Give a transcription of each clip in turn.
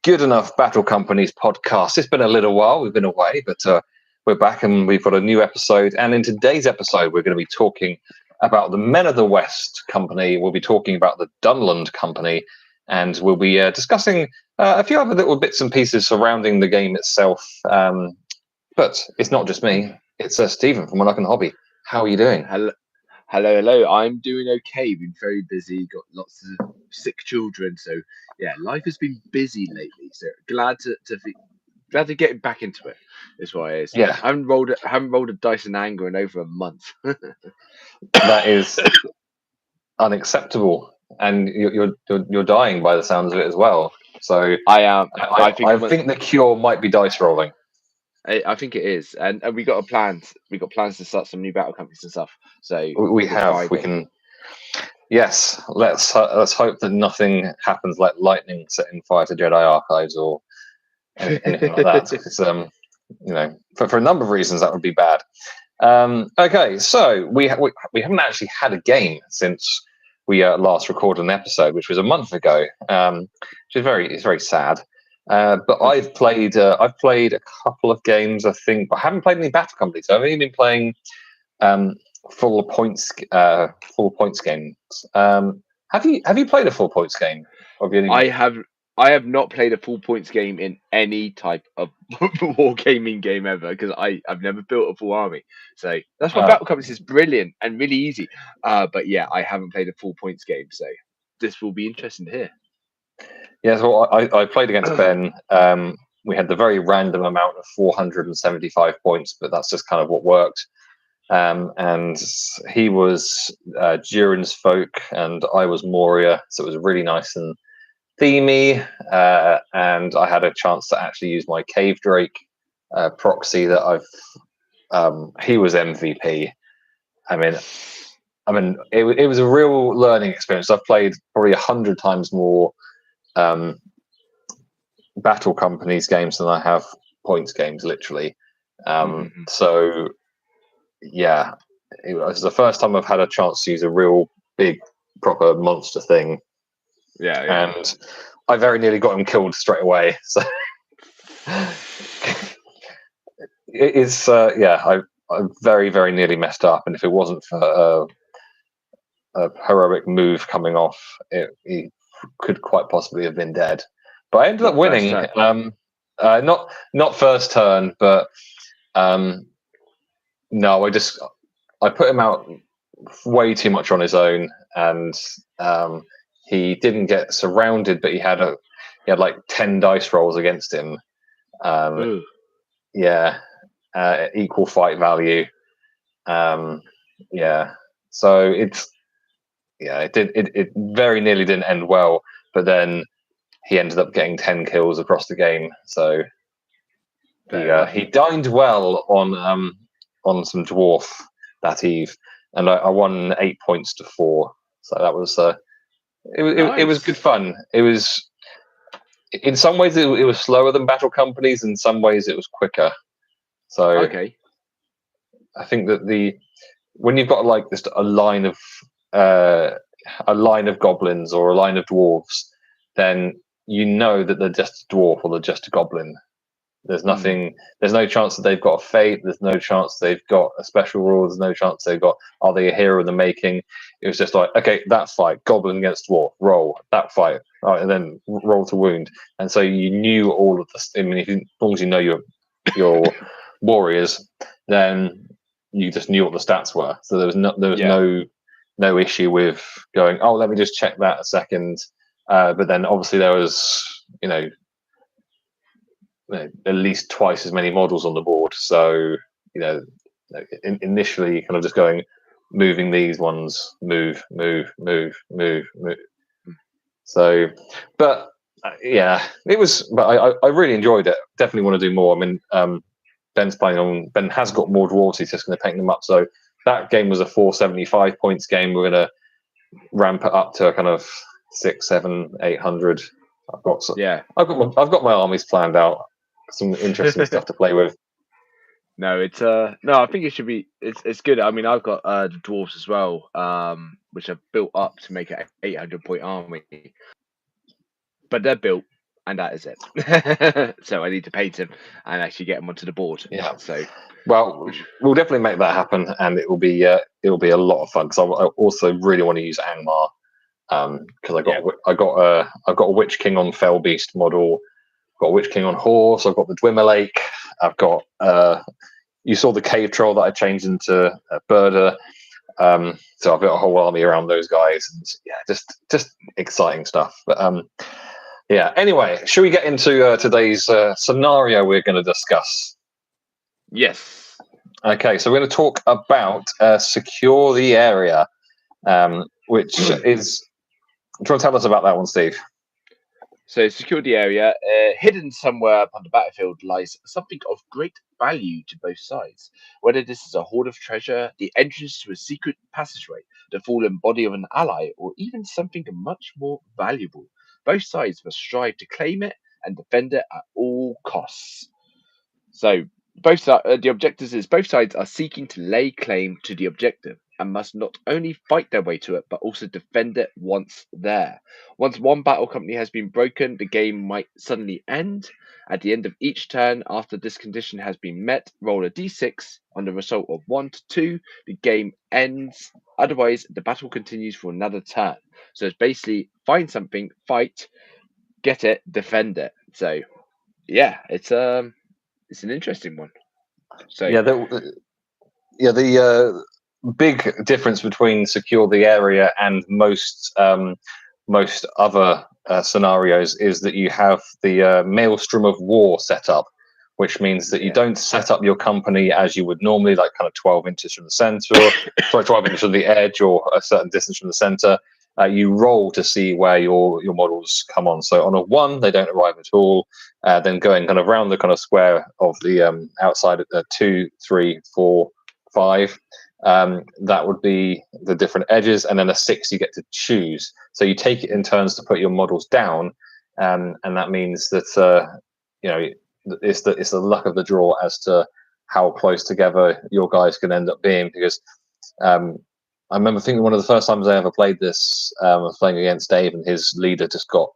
Good Enough Battle Companies podcast. It's been a little while. We've been away, but we're back and we've got a new episode. And in today's episode, we're going to be talking about the Men of the West company. We'll be talking about the Dunland company, and we'll be discussing a few other little bits and pieces surrounding the game itself. But it's not just me. It's Stephen from One Hobby. How are you doing? Hello. I'm doing okay. Been very busy. Got lots of sick children. So yeah, life has been busy lately. So glad to get back into it. Is what it is. Yeah, I haven't rolled a dice in anger in over a month. that is unacceptable, and you're dying by the sounds of it as well. So I am. I think the cure might be dice rolling. I think it is, and we got a plan. We got plans to start some new battle companies and stuff. So We have. We can. Yes. Let's hope that nothing happens like lightning setting fire to Jedi archives or anything like that. Because for a number of reasons that would be bad. Okay, so we haven't actually had a game since we last recorded an episode, which was a month ago. Which is very sad. But I've played a couple of games, I think, but I haven't played any battle companies. So I've only been playing full points games. Have you played a full points game? I have not played a full points game in any type of wargaming game ever because I've never built a full army. So that's why battle companies is brilliant and really easy. But yeah, I haven't played a full points game, so this will be interesting to hear. Yeah, so I played against Ben. We had the very random amount of 475 points, but that's just kind of what worked. And he was Durin's folk, and I was Moria, so it was really nice and themey. And I had a chance to actually use my Cave Drake proxy that he was MVP. I mean, it was a real learning experience. I've played probably 100 times more battle companies games than I have points games, literally. So yeah, it was the first time I've had a chance to use a real big proper monster thing. Yeah. And I very nearly got him killed straight away. So it is I very nearly messed up, and if it wasn't for a heroic move coming off, he could quite possibly have been dead. But I ended up winning. Not first turn, but no, I put him out way too much on his own, and he didn't get surrounded, but he had like 10 dice rolls against him. Equal fight value. So it very nearly didn't end well, but then he ended up getting 10 kills across the game. So he dined well on some dwarf that eve, and I won 8 points to 4. So that was it was good fun. It was, in some ways it was slower than battle companies, in some ways it was quicker. So okay, I think that when you've got like just a line of goblins or a line of dwarves, then you know that they're just a dwarf or they're just a goblin. There's nothing. There's no chance that they've got a fate. There's no chance they've got a special rule. There's no chance they've got, are they a hero in the making? It was just like, okay, that fight, goblin against dwarf, roll that fight, all right, and then roll to wound. And so you knew all of this. I mean, as long as you know your warriors, then you just knew what the stats were. So there was no issue with going, oh, let me just check that a second. But then obviously there was, at least twice as many models on the board. So, initially kind of just going, moving these ones, move. So, but it was, but I really enjoyed it. Definitely want to do more. I mean, Ben has got more dwarves. He's just going to paint them up. So that game was a 475 points game. We're going to ramp it up to a kind of 600, 700, 800. I've got my armies planned out. Some interesting stuff to play with. No, it's no. I think it should be. It's good. I mean, I've got the dwarves as well, which I've built up to make an 800 point army. But they're built. and that is it. So I need to paint him and actually get him onto the board. Yeah. So, Well, we'll definitely make that happen, and it will be a lot of fun because I also really want to use Angmar because I've got a Witch King on Fell Beast model, got a Witch King on horse, I've got the Dwemer Lake, I've got you saw the cave troll that I changed into a birder. So I've got a whole army around those guys, and yeah, just exciting stuff. But yeah. Anyway, should we get into today's scenario we're going to discuss? yes. Okay, so we're going to talk about secure the area, which is. Do you want to tell us about that one, Steve? So, secure the area. Hidden somewhere upon the battlefield lies something of great value to both sides. Whether this is a hoard of treasure, the entrance to a secret passageway, the fallen body of an ally, or even something much more valuable, both sides must strive to claim it and defend it at all costs. So, the objectives is both sides are seeking to lay claim to the objective and must not only fight their way to it but also defend it once there. Once one battle company has been broken, the game might suddenly end. At the end of each turn, after this condition has been met, roll a d6. On the result of 1 to 2, the game ends. Otherwise, the battle continues for another turn. So it's basically find something, fight, get it, defend it. So yeah, it's an interesting one. So Yeah, the big difference between secure the area and most other scenarios is that you have the maelstrom of war set up, which means that you don't set up your company as you would normally, like kind of 12 inches from the center, or sorry, 12 inches from the edge, or a certain distance from the center. You roll to see where your models come on. So on a 1, they don't arrive at all. Then going kind of around the kind of square of the outside of 2, 3, 4, 5. That would be the different edges, and then a 6 you get to choose. So you take it in turns to put your models down, and that means that it's the luck of the draw as to how close together your guys can end up being. Because I remember thinking one of the first times I ever played this, I was playing against Dave, and his leader just got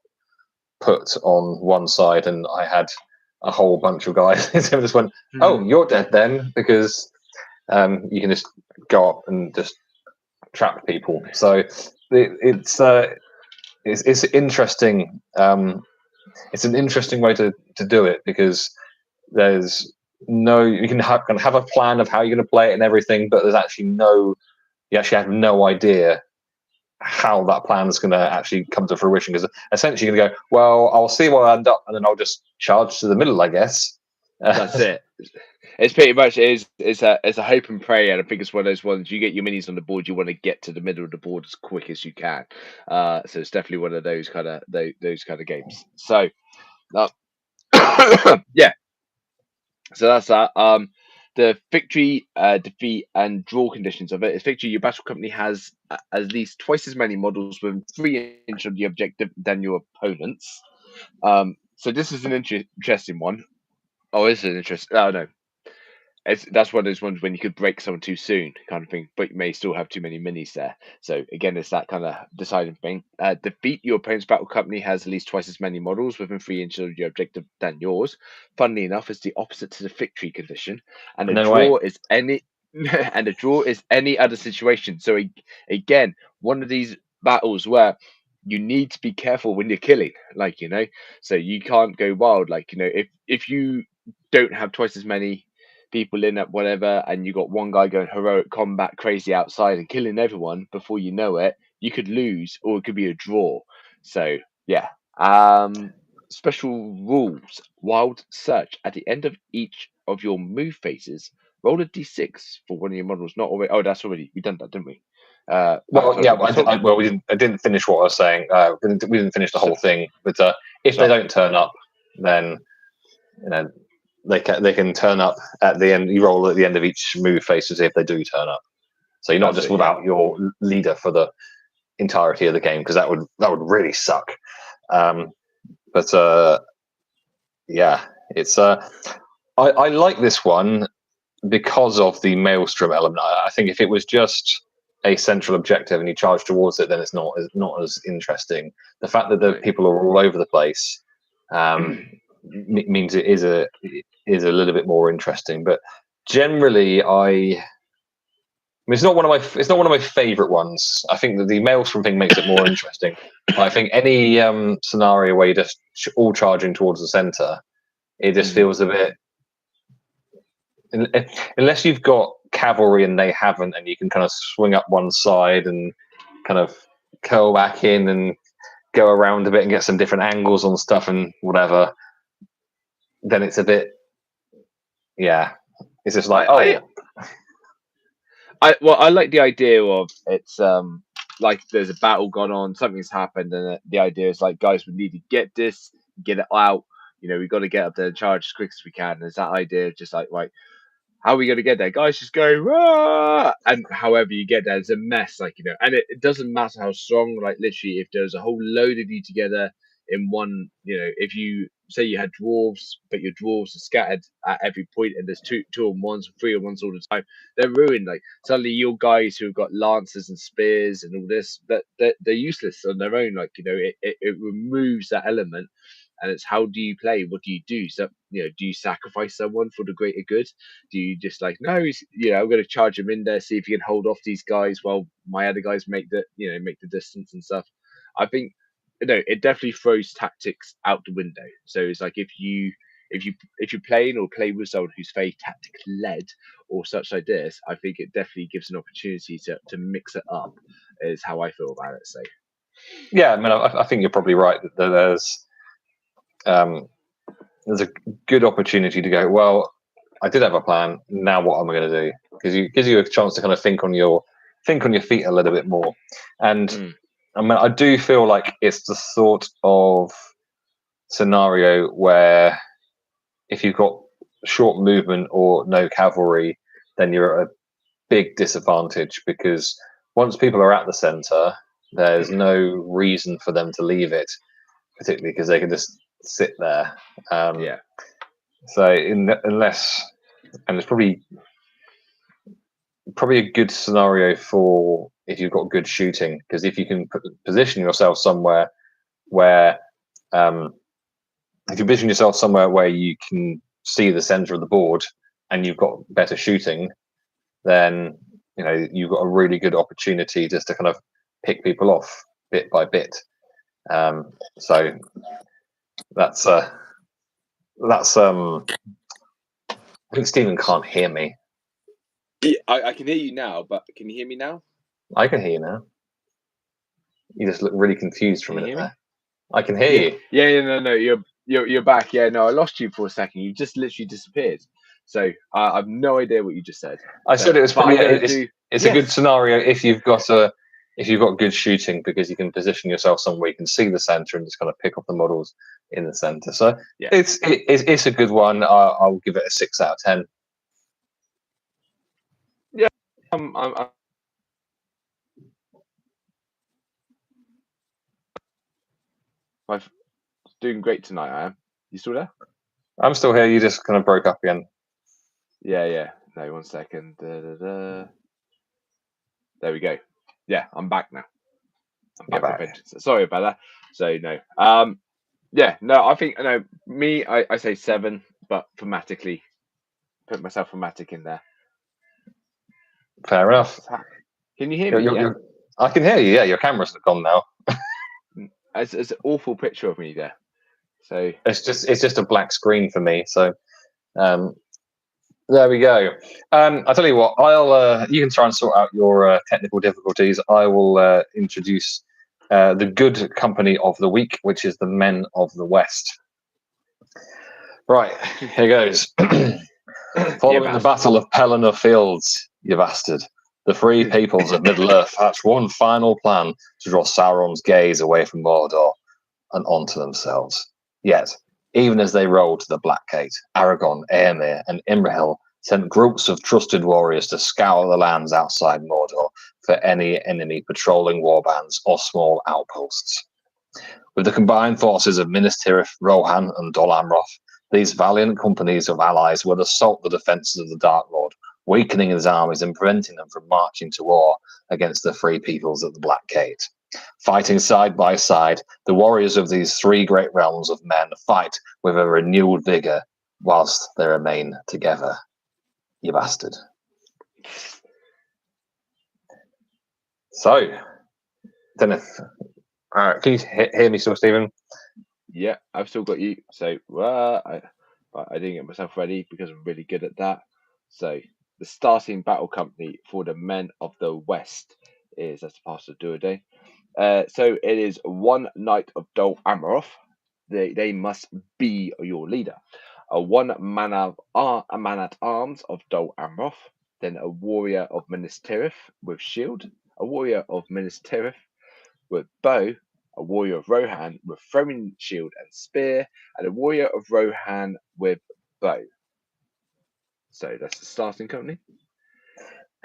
put on one side, and I had a whole bunch of guys. So just went, "Oh, you're dead then," because you can just go up and just trap people. So it's interesting. It's an interesting way to do it because there's you can have a plan of how you're going to play it and everything, but there's actually you actually have no idea how that plan is going to actually come to fruition, because essentially you're going to go, well, I'll see where I end up, and then I'll just charge to the middle, I guess. That's it. It's pretty much it's a hope and pray, and I think it's one of those ones. You get your minis on the board, you want to get to the middle of the board as quick as you can. So it's definitely one of those kind of games. So yeah, so that's that. The victory, defeat, and draw conditions of it is victory. Your battle company has at least twice as many models within 3 inches of the objective than your opponents. So this is an interesting one. Oh, it's an interesting. Oh no, that's one of those ones when you could break someone too soon, kind of thing, but you may still have too many minis there. So again, it's that kind of deciding thing. Defeat. Your opponent's battle company has at least twice as many models within 3 inches of your objective than yours. Funnily enough, it's the opposite to the victory condition, and the draw is any and the draw is any other situation. So again, one of these battles where you need to be careful when you're killing, so you can't go wild. If you don't have twice as many people in at whatever, and you got one guy going heroic combat crazy outside and killing everyone, before you know it, you could lose, or it could be a draw. So yeah. Special rules. Wild search. At the end of each of your move phases, roll a d6 for one of your models. Not already. Oh, that's already, we done that, didn't we? Well, yeah, I didn't finish what I was saying. We didn't finish the whole thing. But if they don't turn up, then they can turn up at the end. You roll at the end of each move phase to see if they do turn up. So you're not just without your leader for the entirety of the game, because that would really suck. Yeah, it's I like this one because of the maelstrom element. I think if it was just a central objective and you charge towards it, then it's not as interesting. The fact that the people are all over the place means it is a little bit more interesting. But generally, it's not one of my favorite ones. I think that the Maelstrom thing makes it more interesting. I think any scenario where you're just all charging towards the center, it just feels a bit. Unless you've got cavalry and they haven't, and you can kind of swing up one side and kind of curl back in and go around a bit and get some different angles on stuff and whatever, then it's a bit. Yeah, it's just like I like the idea of it's like there's a battle gone on, something's happened, and the idea is like, guys, we need to get this, get it out. We got to get up there and charge as quick as we can. There's that idea of just like, right, how are we going to get there? Guys, just go, rah! And however you get there, it's a mess, and it doesn't matter how strong, like literally, if there's a whole load of you together in one, if you say you had dwarves, but your dwarves are scattered at every point, and there's two on ones, 3 on ones all the time, they're ruined. Like suddenly, your guys who have got lances and spears and all this, that they're useless on their own. Like it removes that element. And it's how do you play? What do you do? So do you sacrifice someone for the greater good? Do you just like, no, I'm going to charge him in there, see if you can hold off these guys while my other guys make the distance and stuff. I think it definitely throws tactics out the window. So it's like if you're playing or play with someone who's very tactic led or such like this, I think it definitely gives an opportunity to mix it up. Is how I feel about it. So yeah, I mean, I think you're probably right that there's a good opportunity to go, well, I did have a plan. Now what am I going to do? Because it gives you a chance to kind of think on your feet a little bit more. And I mean, I do feel like it's the sort of scenario where if you've got short movement or no cavalry, then you're at a big disadvantage, because once people are at the center, there's no reason for them to leave it, particularly because they can just sit there. So unless, and it's probably a good scenario for if you've got good shooting, because if you can position yourself somewhere where, if you position yourself somewhere where you can see the center of the board and you've got better shooting, then you've got a really good opportunity just to kind of pick people off bit by bit. So that's I think Stephen can't hear me. Yeah, I can hear you now, but can you hear me now? I can hear you now. You just look really confused for a minute there. I can hear you. Yeah, no, you're back. Yeah, no, I lost you for a second. You just literally disappeared. So I have no idea what you just said. I said it was probably it's a good scenario if you've got good shooting, because you can position yourself somewhere you can see the center and just kind of pick up the models in the center. So it's a good one. I'll give it a 6 out of 10. Yeah, I'm doing great tonight. I am. You still there? I'm still here. You just kind of broke up again. Yeah. No, 1 second. There we go. Yeah, I'm back now. I'm back. Sorry about that. So no. I think me. I say 7, but thematically, put myself thematic in there. Fair enough. Can you hear me? I can hear you. Yeah, your camera's gone now. It's an awful picture of me there. So it's just a black screen for me. So there we go. I'll tell you what. You can try and sort out your technical difficulties. I will introduce the good company of the week, which is the Men of the West. Right, here goes. Following the Battle of Pelennor Fields, you bastard, the free peoples of Middle-earth hatched one final plan to draw Sauron's gaze away from Mordor and onto themselves. Yet, even as they rode to the Black Gate, Aragorn, Éomer, and Imrahil sent groups of trusted warriors to scour the lands outside Mordor for any enemy patrolling warbands or small outposts. With the combined forces of Minas Tirith, Rohan, and Dol Amroth, these valiant companies of allies would assault the defences of the Dark Lord, weakening his armies and preventing them from marching to war against the free peoples at the Black Gate. Fighting side by side, the warriors of these three great realms of men fight with a renewed vigor whilst they remain together. You bastard. So, don't know if, can you hear me still, Stephen? Yeah, I've still got you. So, I didn't get myself ready because I'm really good at that. So, the starting battle company for the men of the West is, as the pastor do a day. So it is one knight of Dol Amroth. They must be your leader. One man at arms of Dol Amroth. Then a warrior of Minas Tirith with shield. A warrior of Minas Tirith with bow. A warrior of Rohan with throwing shield and spear, and a warrior of Rohan with bow. So that's the starting company.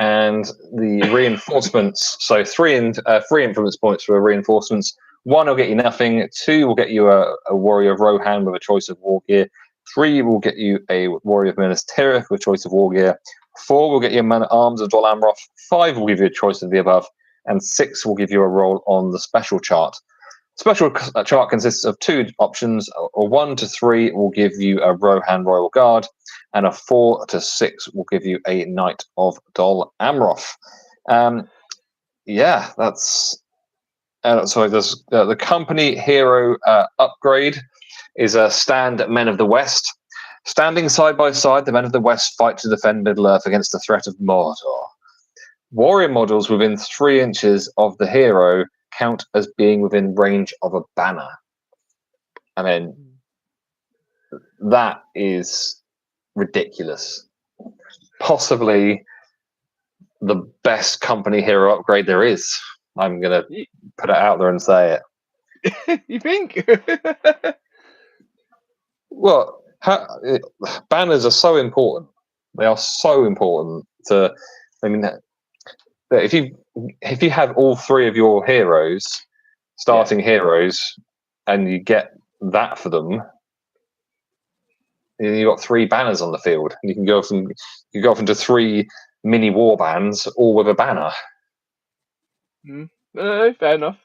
And the reinforcements, so three influence points for reinforcements. One will get you nothing. Two will get you a warrior of Rohan with a choice of war gear. Three will get you a warrior of Minas Tirith with choice of war gear. Four will get you a man at arms of Dol Amroth. Five will give you a choice of the above. And six will give you a roll on the special chart. Special chart consists of two options. A 1 to 3 will give you a Rohan Royal Guard, and a 4 to 6 will give you a Knight of Dol Amroth. Yeah, that's so. There's the company hero upgrade is a stand Men of the West. Standing side by side, the Men of the West fight to defend Middle Earth against the threat of Mordor. Warrior models within 3 inches of the hero count as being within range of a banner. I mean, that is ridiculous. Possibly the best company hero upgrade there is. I'm going to put it out there and say it. You think? Well, banners are so important. They are so important to. I mean, if you have all 3 of your heroes, starting heroes, and you get that for them, you've got 3 banners on the field. You can go off into 3 mini war bands, all with a banner. Fair enough.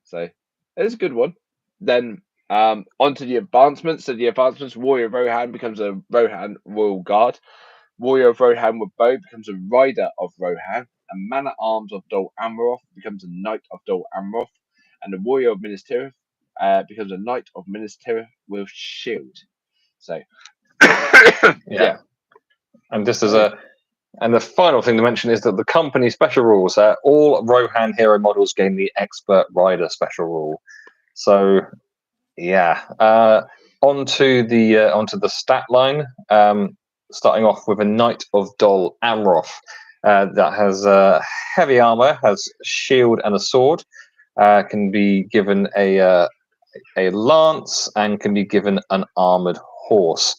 So it's a good one. Then onto the advancements. So the advancements: Warrior of Rohan becomes a Rohan Royal Guard. Warrior of Rohan with bow becomes a Rider of Rohan. A man at arms of Dol Amroth becomes a Knight of Dol Amroth, and a Warrior of Minas Tirith becomes a Knight of Minas Tirith with shield. So yeah. And just as and the final thing to mention is that the company special rules, all Rohan hero models gain the Expert Rider special rule. So, yeah. Onto the stat line. Starting off with a Knight of Dol Amroth that has heavy armor, has shield and a sword. Can be given a lance and can be given an armored horse.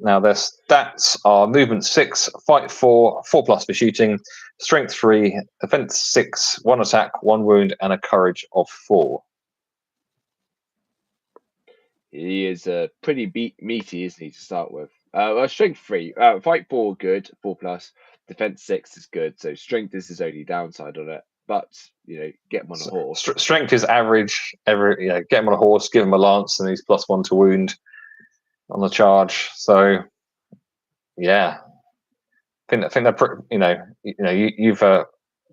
Now their stats are movement 6, fight 4, 4+ for shooting, strength 3, defense 6, 1 attack, 1 wound, and a courage of 4. He is pretty meaty, isn't he, to start with? Strength 3, fight 4 good, 4+, defense 6 is good. So strength is his only downside on it. But get him on a horse. Strength is average. Get him on a horse, give him a lance, and he's +1 to wound on the charge. So yeah, I think they're pretty, you've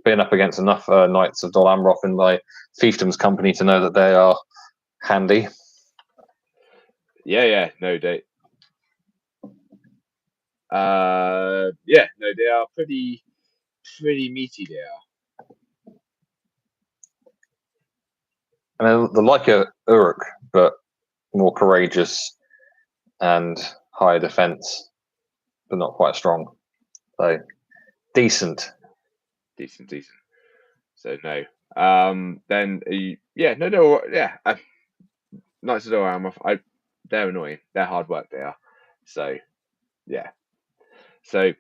been up against enough Knights of Dol Amroth in my fiefdom's company to know that they are handy. Yeah, no, they they are pretty meaty. They are. And they're like a Uruk, but more courageous and higher defense, but not quite strong. So decent. So no. Then Knights of Dol Amroth. They're annoying. They're hard work. They are. So yeah. So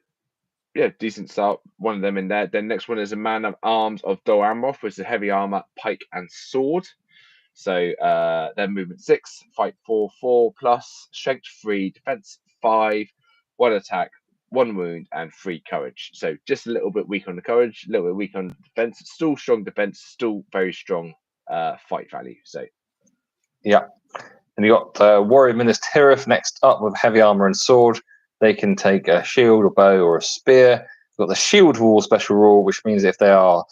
yeah, decent start. One of them in there. Then next one is a man of arms of Dol Amroth, which is a heavy armor, pike, and sword. So then movement 6, fight 4, 4+, strength 3, defense 5, 1 attack, 1 wound, and 3 courage. So just a little bit weak on the courage, a little bit weak on defense. Still strong defense, still very strong fight value. So yeah. And you got Warrior Ministeriff next up with heavy armor and sword. They can take a shield, a bow, or a spear. You've got the shield wall special rule, which means if they are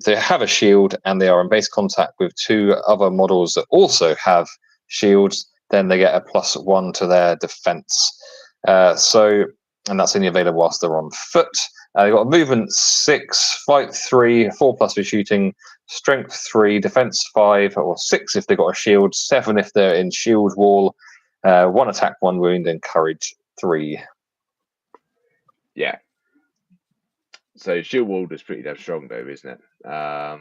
they have a shield and they are in base contact with 2 other models that also have shields, then they get a +1 to their defense. And that's only available whilst they're on foot. They've got a movement 6, fight 3, 4+ for shooting, strength 3, defense 5, or 6 if they've got a shield, 7 if they're in shield wall, 1 attack, 1 wound, and courage 3. yeah. So shield wall is pretty damn strong though, isn't it? But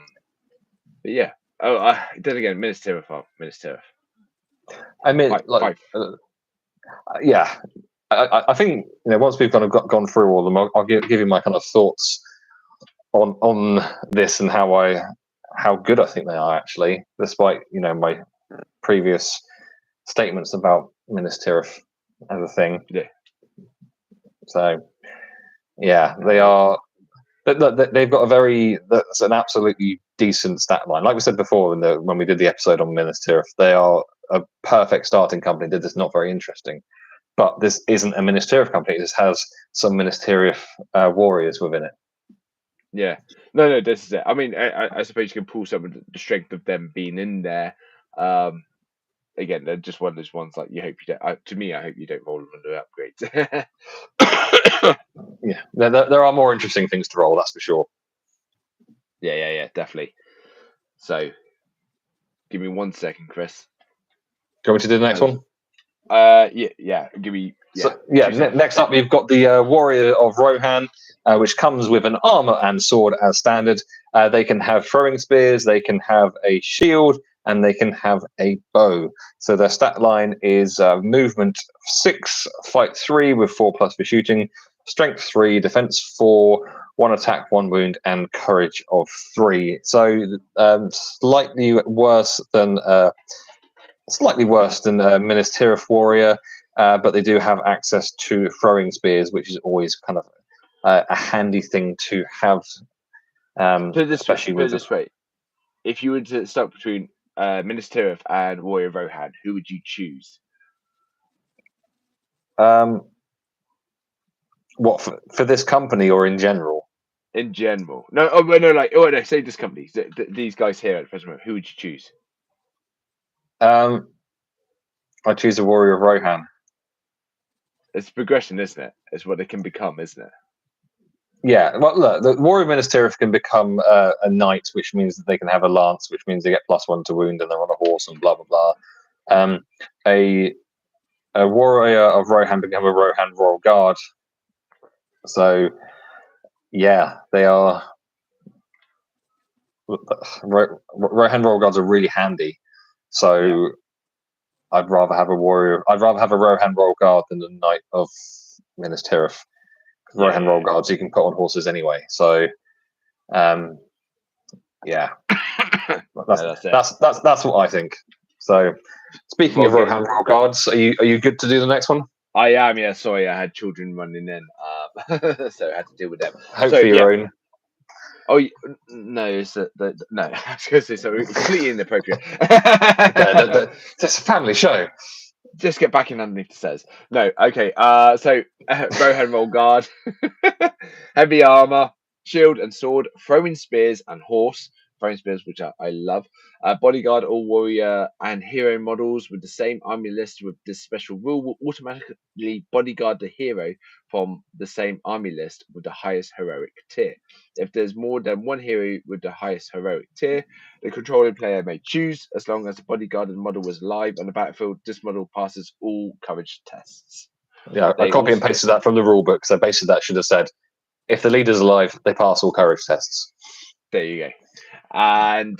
yeah. Oh, then again, Ministeriff. I mean, yeah. I think once we've kind of gone through all of them, I'll give you my kind of thoughts on this and how good I think they are actually, despite my previous statements about Ministeriff as a thing. Yeah. So yeah, they are. They've got that's an absolutely decent stat line. Like we said before when we did the episode on Ministeriff, they are a perfect starting company. They're just not very interesting. But this isn't a Ministeriff company. This has some Ministeriff warriors within it. Yeah. No, this is it. I mean, I suppose you can pull some of the strength of them being in there. Again, they're just one of those ones like you hope you don't. To me, I hope you don't roll them under upgrades. Yeah, there are more interesting things to roll. That's for sure. Yeah, definitely. So, give me 1 second, Chris. Do you want me to do the next one? Yeah. Give me. Next up, we've got the Warrior of Rohan, which comes with an armor and sword as standard. They can have throwing spears, they can have a shield, and they can have a bow. So their stat line is movement 6, fight 3 with 4+ for shooting, strength 3, defense 4, 1 attack, 1 wound, and courage of 3. So slightly worse than Ministeriff Warrior, but they do have access to throwing spears, which is always kind of a handy thing to have. Especially with this way, if you were to start between Ministeriff and Warrior of Rohan, who would you choose? What for this company or in general? In general, no. Say this company. These guys here at the present moment. Who would you choose? I choose a Warrior of Rohan. It's progression, isn't it? It's what they can become, isn't it? Yeah, well, look, the Warrior Ministeriff can become a knight, which means that they can have a lance, which means they get +1 to wound, and they're on a horse, and blah blah blah. A Warrior of Rohan can become a Rohan Royal Guard. So, yeah, they are. Rohan Royal Guards are really handy. So, yeah. I'd rather have a Rohan Royal Guard than a Knight of Ministeriff. Rohan Royal Guards you can put on horses anyway. So, yeah, that's what I think. So, speaking of Rohan Royal Guards, are you good to do the next one? I am. Yeah, sorry, I had children running in, so I had to deal with them. Hopefully, your own. Oh no, it's no. I was going to say something completely inappropriate. It's a family show. Just get back in underneath the stairs. No, okay. So Rohan Roll Guard, heavy armor, shield and sword, throwing spears and horse. Throwing spears, which I love. Bodyguard, all warrior and hero models with the same army list with this special rule will automatically bodyguard the hero from the same army list with the highest heroic tier. If there's more than one hero with the highest heroic tier, the controlling player may choose. As long as the bodyguarded model was live on the battlefield, this model passes all courage tests. Yeah, I copy and pasted that from the rulebook. So basically, that should have said, if the leader's alive, they pass all courage tests. There you go. And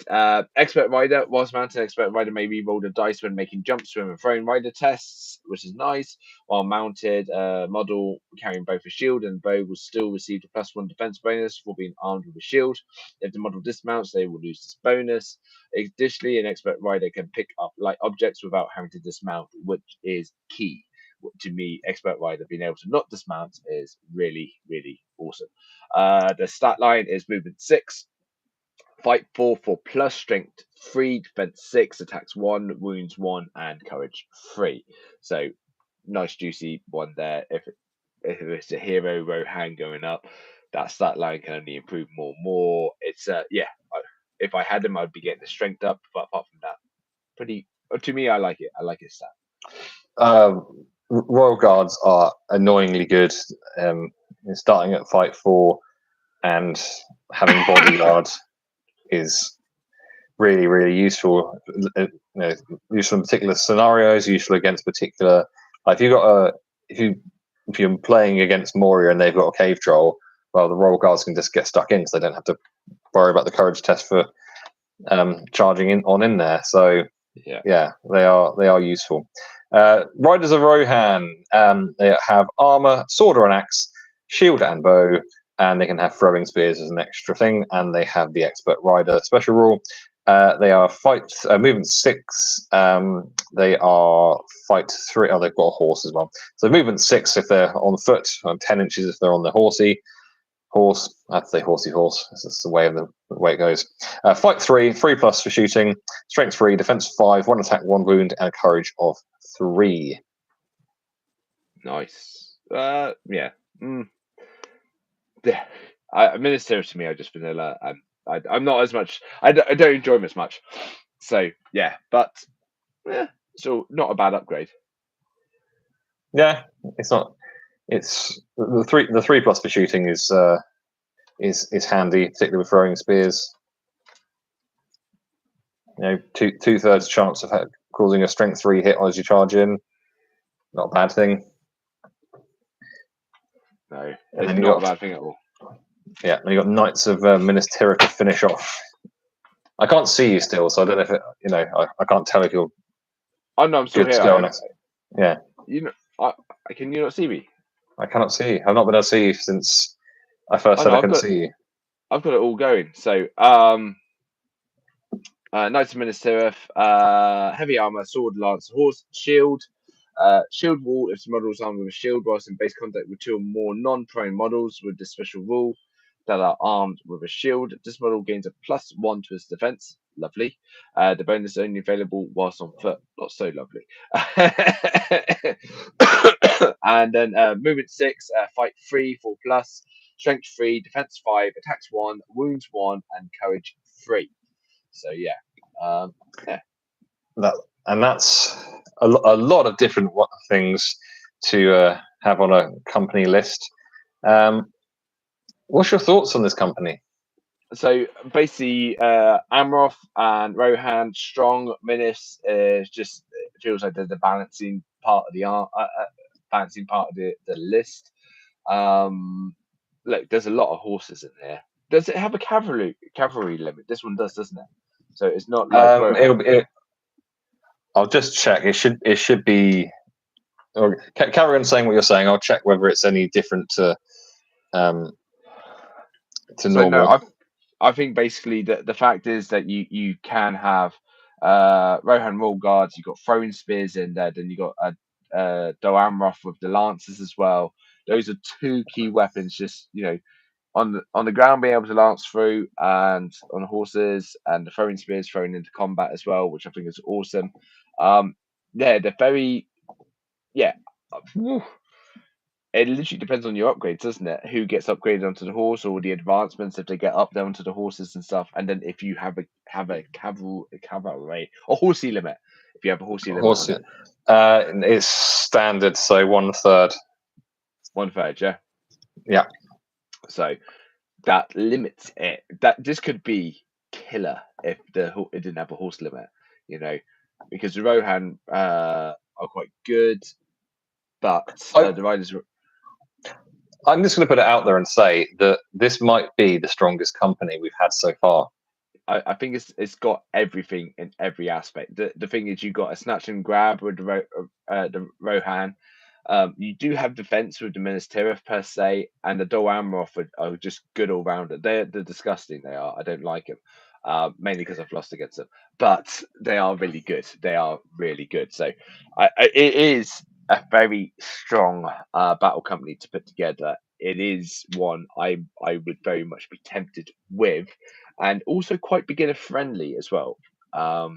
expert rider, whilst mounted, expert rider may re-roll the dice when making jump, swim, and throwing rider tests, which is nice. While mounted, model carrying both a shield and bow will still receive the +1 defense bonus for being armed with a shield. If the model dismounts, they will lose this bonus. Additionally, an expert rider can pick up light objects without having to dismount, which is key. to me, Expert Rider being able to not dismount is really, really awesome. The stat line is movement 6, fight 4 plus strength 3, defense 6, attacks 1, wounds 1, and courage 3. So nice juicy one there. If it's a hero Rohan going up, that stat line can only improve more and more. It's if I had him, I'd be getting the strength up. But apart from that, pretty to me, I like it. I like his stat. Royal Guards are annoyingly good. Starting at fight 4 and having bodyguard is really, really useful. Useful in particular scenarios. Useful against particular. Like if you're playing against Moria and they've got a cave troll, well, the Royal Guards can just get stuck in, so they don't have to worry about the courage test for charging in there. So yeah, they are useful. Riders of Rohan, they have armor, sword or an axe, shield and bow, and they can have throwing spears as an extra thing. And they have the expert rider special rule. They are movement 6. They are fight 3. Oh, they've got a horse as well. So movement 6 if they're on foot, 10 inches if they're on the horsey. Horse, I'd say horsey horse. That's the way it goes. Fight 3 plus for shooting, strength 3, defense 5, 1 attack, 1 wound, and a courage of 3. Nice. Yeah. Minister to me, I just vanilla. I'm not as much. I don't enjoy him as much. So yeah, but so not a bad upgrade. Yeah, it's not. It's the 3 plus for shooting is handy, particularly with throwing spears. 2/3 chance of causing a strength 3 hit as you charge in. Not a bad thing. No, it's not a bad thing at all. Yeah, and you got Knights of Minas Tirith to finish off. I can't see you still, so I don't know if I can't tell if you're. Oh no, I'm still here. Yeah. Can you not see me? I cannot see you. I've not been able to see you since I first said I couldn't see you. I've got it all going. So, Knights of Minas Tirith, heavy armor, sword, lance, horse, shield. Shield wall if the model is armed with a shield whilst in base contact with 2 or more non-prone models with this special rule that are armed with a shield. This model gains a +1 to its defense. Lovely. The bonus is only available whilst on foot. Not so lovely. And then movement 6, fight 3, 4 plus, strength 3, defense 5, attacks 1, wounds 1, and courage 3. So yeah. That's a lot of different things to have on a company list. What's your thoughts on this company? So basically, Amroth and Rohan, strong. Minas just feels like they're the balancing part of the list. Look, there's a lot of horses in there. Does it have a cavalry limit? This one does, doesn't it? So it's not like I'll just check. It should be. Or carry on saying what you're saying. I'll check whether it's any different to normal. No, I think basically the fact is that you can have Rohan Royal Guards. You've got throwing spears in there. Then you got Dol Amroth with the lances as well. Those are 2 key weapons. Just on the ground being able to lance through, and on horses, and the throwing spears thrown into combat as well, which I think is awesome. They're very it literally depends on your upgrades, doesn't it? Who gets upgraded onto the horse, or the advancements if they get up down to the horses and stuff. And then if you have a cavalry or horsey limit, if you have a horsey limit, it's standard, so 1/3. 1/3, yeah. Yeah. So that limits it. This could be killer if it didn't have a horse limit, because the Rohan are quite good, but the riders. I'm just going to put it out there and say that this might be the strongest company we've had so far. I think it's got everything in every aspect. The thing is, you got a snatch and grab with the Rohan. You do have defense with the Minas Tirith per se, and the Dol Amroth are just good all rounder. They're disgusting. They are. I don't like them, mainly because I've lost against them. But they are really good. They are really good. So it is a very strong battle company to put together. It is one I would very much be tempted with, and also quite beginner friendly as well. I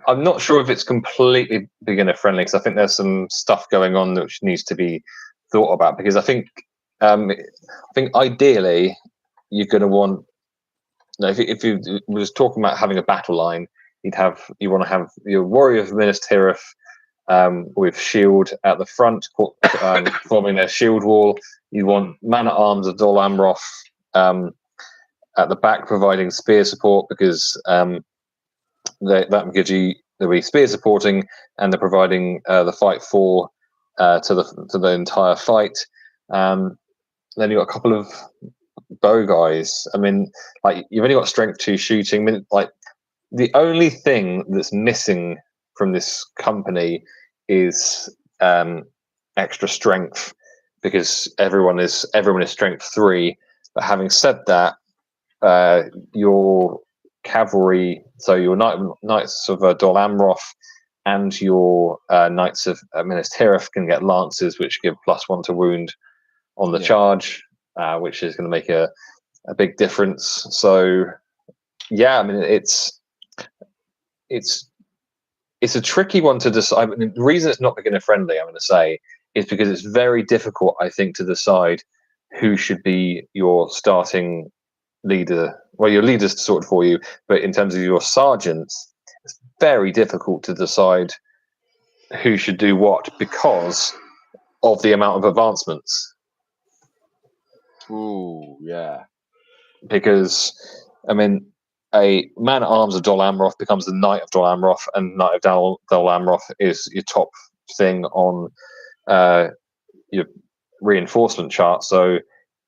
I'm not sure if it's completely beginner friendly because I think there's some stuff going on which needs to be thought about. Because I think ideally you're going to want. No, if you was talking about having a battle line, you want to have your warrior of Minas Tirith with shield at the front, forming their shield wall. You want man at arms of Dol Amroth at the back, providing spear support because that gives you there'll be spear supporting, and they're providing the fight for to the entire fight. Then you've got a couple of bow guys. I mean, like you've only got strength 2 shooting. I mean, like the only thing that's missing from this company is extra strength because everyone is strength 3. But having said that, your cavalry, so your knights of Dol Amroth and your knights of Minas Tirith can get lances, which give +1 to wound on the charge, which is going to make a big difference. So, yeah, I mean, it's a tricky one to decide. I mean, the reason it's not beginner friendly, I'm going to say, is because it's very difficult, I think, to decide who should be your starting leader. Well, your leader's sorted for you, but in terms of your sergeants, it's very difficult to decide who should do what because of the amount of advancements. Ooh, yeah. Because, I mean, a man at arms of Dol Amroth becomes the Knight of Dol Amroth, and Knight of Dol Amroth is your top thing on your reinforcement chart. So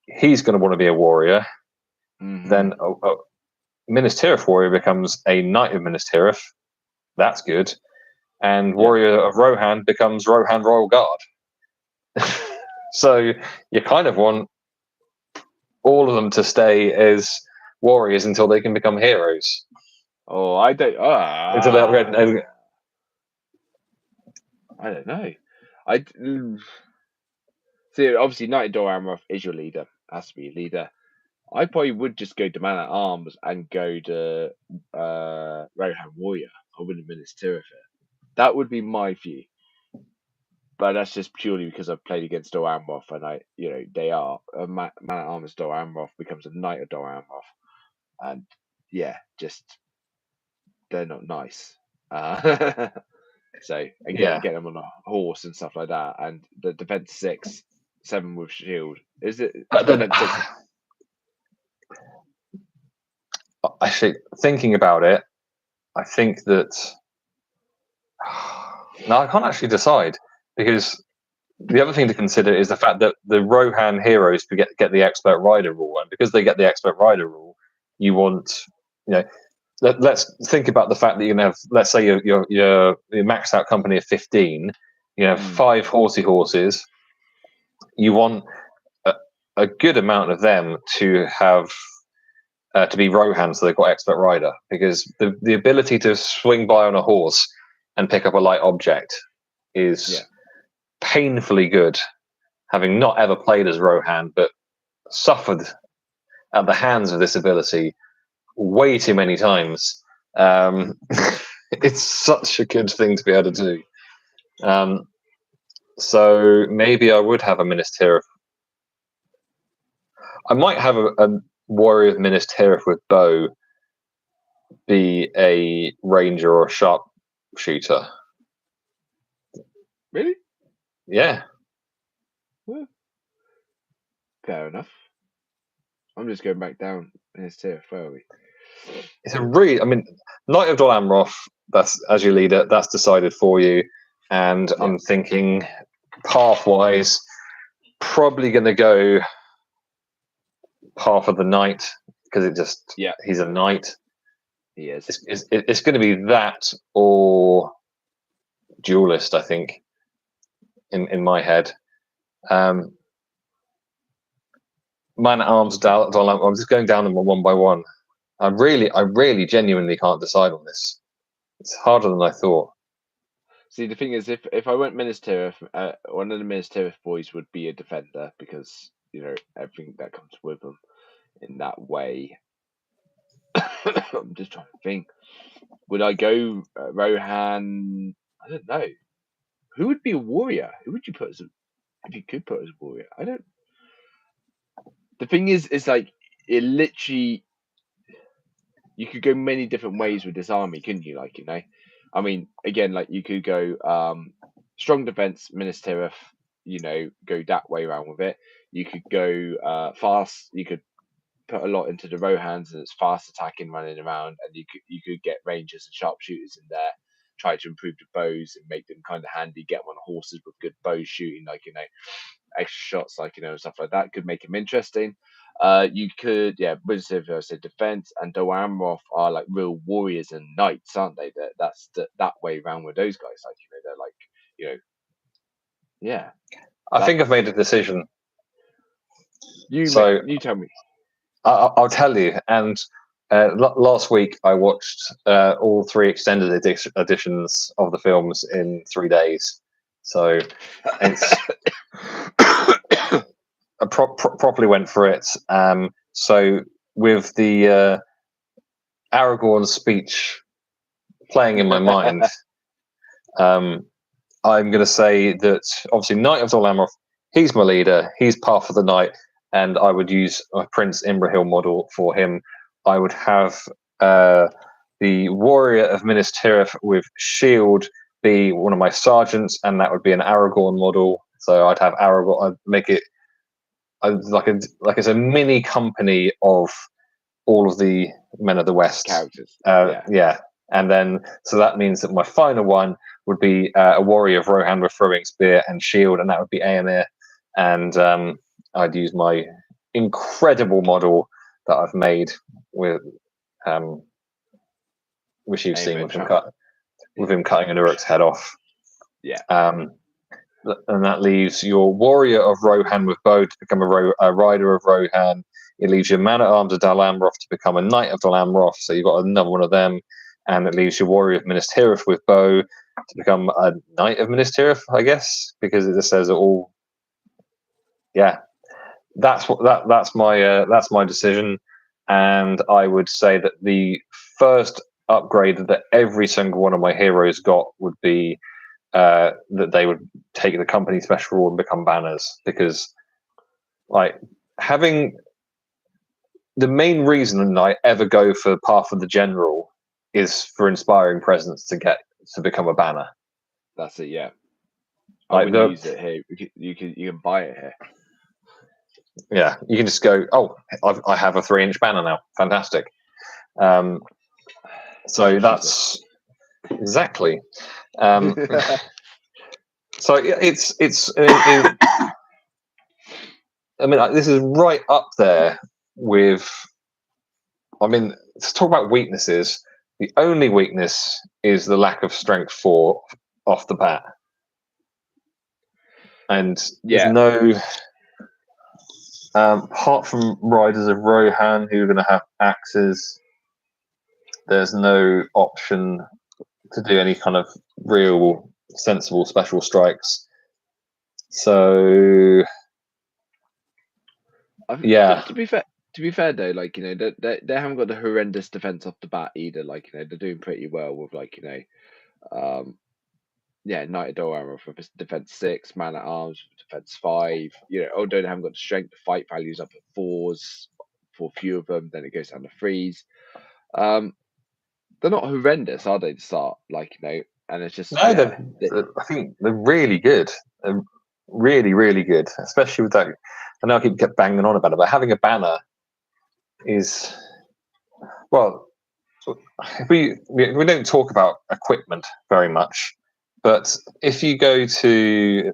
he's going to want to be a warrior. Mm-hmm. Then Minas Tirith warrior becomes a Knight of Minas Tirith. That's good. And warrior of Rohan becomes Rohan Royal Guard. So you kind of want all of them to stay as warriors until they can become heroes. Oh, I don't. Until they upgrade. I don't know. See, obviously, Knight of Dol Amroth is your leader. Has to be your leader. I probably would just go to Man at Arms and go to Rohan Warrior. I wouldn't Minas Tirith it. That would be my view. But that's just purely because I've played against Dol Amroth, and they are Man at Arms. Dol Amroth becomes a Knight of Dol Amroth, and just they're not nice. So again, get them on a horse and stuff like that, and the defense 6, 7 with shield. Is it? Actually, thinking about it, I think that no, I can't actually decide because the other thing to consider is the fact that the Rohan heroes get the expert rider rule, and because they get the expert rider rule, you want let's think about the fact that you're gonna have, let's say your maxed out company of 15, you have 5 horsey horses. You want a good amount of them to have to be Rohan, so they've got expert rider, because the ability to swing by on a horse and pick up a light object is painfully good. Having not ever played as Rohan, but suffered at the hands of this ability way too many times. It's such a good thing to be able to do. So maybe I would have a Minas Tirith. I might have a warrior of Minas Tirith with bow be a ranger or a sharpshooter. Really? Yeah. Well, fair enough. I'm just going back down Minas Tirith. Where are we? It's a really, I mean, Knight of Dol Amroth, that's as your leader, that's decided for you. And I'm thinking path-wise, probably going to go path of the knight because he's a knight. He is. It's going to be that or duelist, I think, in my head. Man at arms, Dol Amroth. I'm just going down them one by one. I really genuinely can't decide on this. It's harder than I thought. See, the thing is, if I went Minas Tirith, one of the Minas Tirith boys would be a defender because everything that comes with them in that way. I'm just trying to think. Would I go Rohan? I don't know. Who would be a warrior? Who would you put as if you could put as a warrior? I don't. The thing is, it's like it literally. You could go many different ways with this army, couldn't you? I mean, again, like you could go strong defense, Minas Tirith. Go that way around with it. You could go fast. You could put a lot into the Rohans and it's fast attacking, running around, and you could get rangers and sharpshooters in there. Try to improve the bows and make them kind of handy. Get one horses with good bow shooting, extra shots, stuff like that. Could make them interesting. You could, Wizard of said defense, and Doamroth are like real warriors and knights, aren't they? That's that way around with those guys. They're like, yeah. I think I've made a decision. You tell me. I'll tell you. And last week I watched all 3 extended editions of the films in 3 days. So it's I properly went for it. So with the Aragorn speech playing in my mind, I'm going to say that obviously Knight of Dol Amroth, he's my leader. He's Path of the Knight, and I would use a Prince Imrahil model for him. I would have the Warrior of Minas Tirith with shield be one of my sergeants, and that would be an Aragorn model. So I'd have Aragorn. I'd make it like it's a mini company of all of the Men of the West characters. Yeah. And then so that means that my final one would be a Warrior of Rohan with throwing spear and shield, and that would be Aemir. And I'd use my incredible model that I've made with which you've seen with him cutting an Uruk's head off. Yeah. And that leaves your Warrior of Rohan with bow to become a Rider of Rohan. It leaves your Man at Arms of Dol Amroth to become a Knight of Dol Amroth. So you've got another one of them. And it leaves your Warrior of Minas Tirith with bow to become a Knight of Minas Tirith, I guess, because it just says it all. Yeah, that's my decision. And I would say that the first upgrade that every single one of my heroes got would be that they would take the company special rule and become banners, because having the main reason I ever go for Path of the General is for Inspiring Presence to become a banner. That's it. Yeah, I would use it here. You can buy it here. Yeah, you can just go. Oh, I have a 3-inch banner now. Fantastic. So that's exactly. So it's. I mean, this is right up there with. I mean, to talk about weaknesses, the only weakness is the lack of strength 4 off the bat, and there's no. Apart from Riders of Rohan, who are going to have axes, there's no option to do any kind of real sensible special strikes. So, To be fair though, they haven't got the horrendous defense off the bat either. They're doing pretty well with Knight of Dol Amroth for defense 6, Man at Arms for defense 5. Although they haven't got the strength, the fight values up at 4s for a few of them. Then it goes down to 3s. They're not horrendous, are they? To start, and it's just I think they're really good. They're really, really good, especially with that. I know I keep banging on about it, but having a banner is we don't talk about equipment very much, but if you go to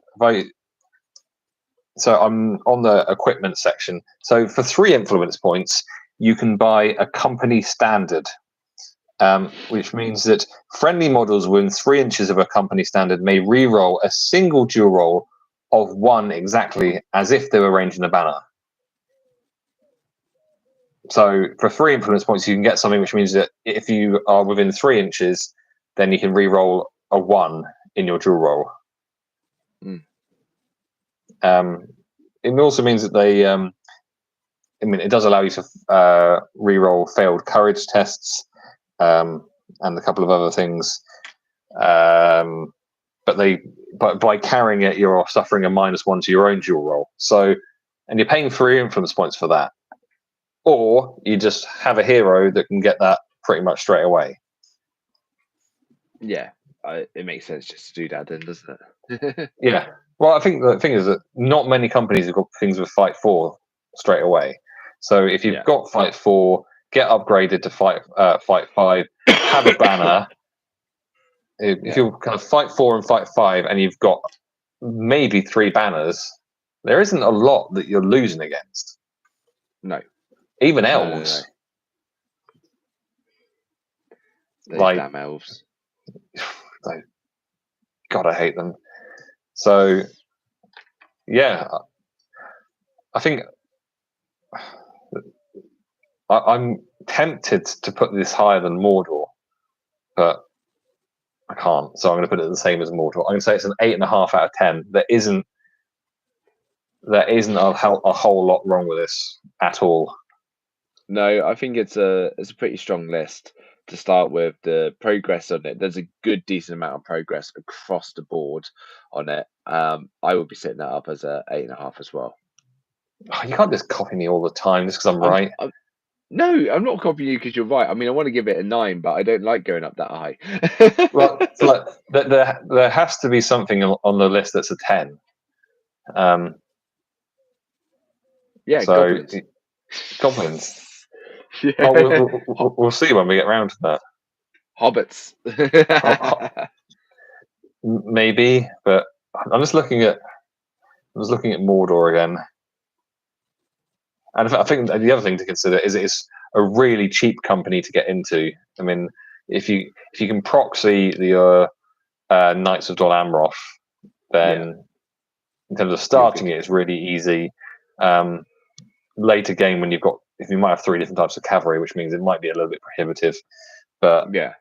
so I'm on the equipment section. So for 3 influence points, you can buy a company standard, which means that friendly models within 3 inches of a company standard may re-roll a single dual roll of 1 exactly as if they were arranged in a banner. So for 3 influence points, you can get something which means that if you are within 3 inches, then you can re-roll a 1 in your dual roll. Mm. It also means that they, I mean, it does allow you to re-roll failed courage tests and a couple of other things. But by carrying it, you're suffering a -1 to your own dual roll. So, and you're paying 3 influence points for that. Or you just have a hero that can get that pretty much straight away. Yeah, it makes sense just to do that then, doesn't it? Yeah. Well, I think the thing is that not many companies have got things with Fight 4 straight away. So if you've got Fight 4, get upgraded to Fight 5, have a banner. If you're kind of Fight 4 and Fight 5 and you've got maybe 3 banners, there isn't a lot that you're losing against. No. Even elves. No. Those damn elves. God, I hate them. So, yeah, I think I'm tempted to put this higher than Mordor, but I can't. So I'm going to put it the same as Mordor. I'm going to say it's an 8.5 out of 10. There isn't a whole lot wrong with this at all. No, I think it's a pretty strong list to start with. The progress on it, there's a good decent amount of progress across the board on it. I would be setting that up as a 8.5 as well. Oh, you can't just copy me all the time just because I'm right. No, I'm not copying you because you're right. I mean, I want to give it a 9, but I don't like going up that high. Well, so there has to be something on the list that's a 10. Yeah, so goblins. Yeah. Well, we'll see when we get around to that. Hobbits. Maybe, but I'm just looking at Mordor again. And I think the other thing to consider is it's a really cheap company to get into. I mean, if you can proxy the Knights of Dol Amroth, then in terms of starting it's really easy. Later game when if you might have 3 different types of cavalry, which means it might be a little bit prohibitive. But yeah.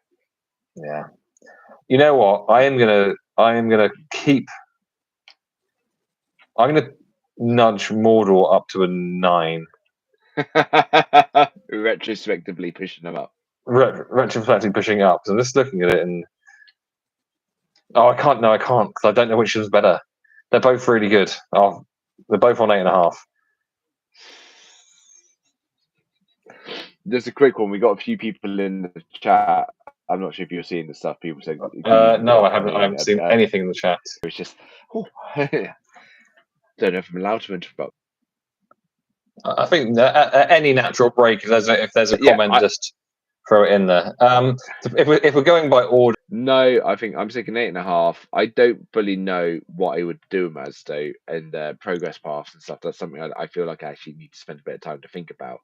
You know what? I'm gonna nudge Mordor up to a 9. Retrospectively pushing them up. Retrospectively pushing up. So I'm just looking at it and I can't because I don't know which one's better. They're both really good. They're both on 8.5. Just a quick one. We got a few people in the chat. I'm not sure if you're seeing the stuff people said. No, I haven't seen anything in the chat. It's just, don't know if I'm allowed to interrupt. I think at any natural break, if there's a comment, just throw it in there. If we're going by order, no, I think I'm thinking 8.5. I don't fully know what I would do them as though, and progress paths and stuff. That's something I feel like I actually need to spend a bit of time to think about,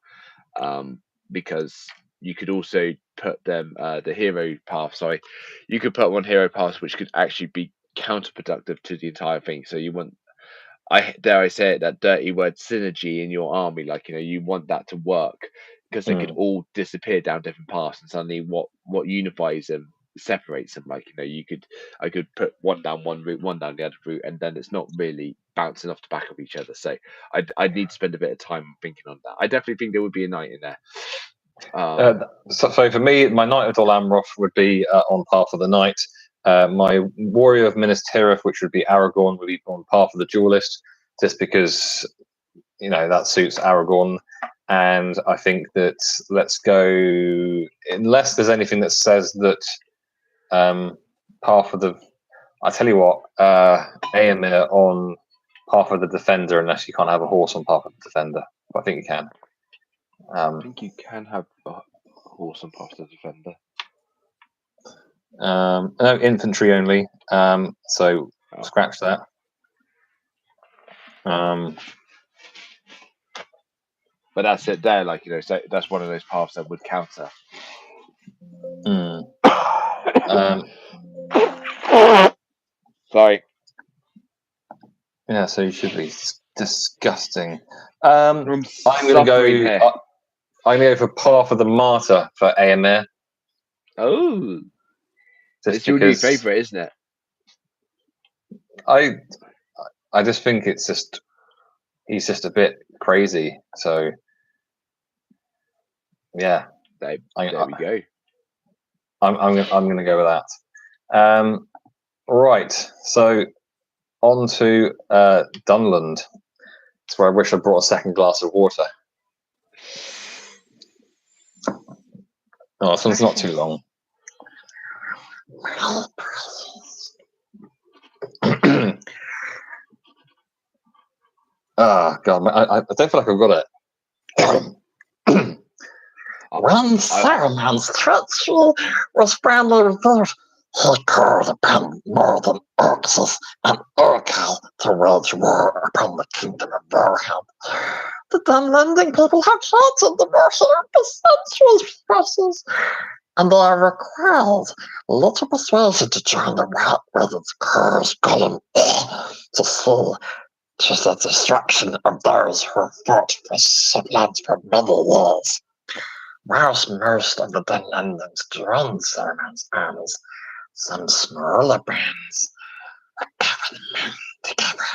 because you could also put them the hero path. Sorry, you could put one hero path which could actually be counterproductive to the entire thing. So you want, dare I say it, that dirty word synergy in your army. Like, you want that to work because they could all disappear down different paths, and suddenly what unifies them separates them. Like, I could put one down one route, one down the other route, and then it's not really bouncing off the back of each other. So I'd need to spend a bit of time thinking on that. I definitely think there would be a knight in there. So for me, my Knight of Dol Amroth would be on Path of the Knight. My Warrior of Minas Tirith, which would be Aragorn, would be on Path of the Duelist, just because that suits Aragorn. And I think that let's go, unless there's anything that says that Path of the, I tell you what, Éomer on Path of the Defender, unless you can't have a horse on Path of the Defender. But I think you can. I think you can have a horse on Path of the Defender. No, infantry only. So scratch that. But that's it there, so that's one of those paths that would counter. Sorry. Yeah, so you should be disgusting. I'm gonna go for Path of the Martyr for Éomer. Oh, it's your new favourite, isn't it? I just think he's just a bit crazy. So yeah, There we go. I'm gonna go with that. Right, so on to Dunland. It's where I wish I brought a second glass of water. Oh, this one's not too long. Ah, God, I don't feel like I've got it. When Saruman's treachery was finally revealed, he called upon more than Orcus and Urkel to wage war upon the kingdom of Rohan. The Dunlanding people have hated the mercy of the centuries forces, and they are required little persuasion to join the White Wizard's cause column to see to the destruction of those who have fought for Sunlands for many years. Whilst most of the Dunlandings joined Saruman's armies, some smaller bands were gathered together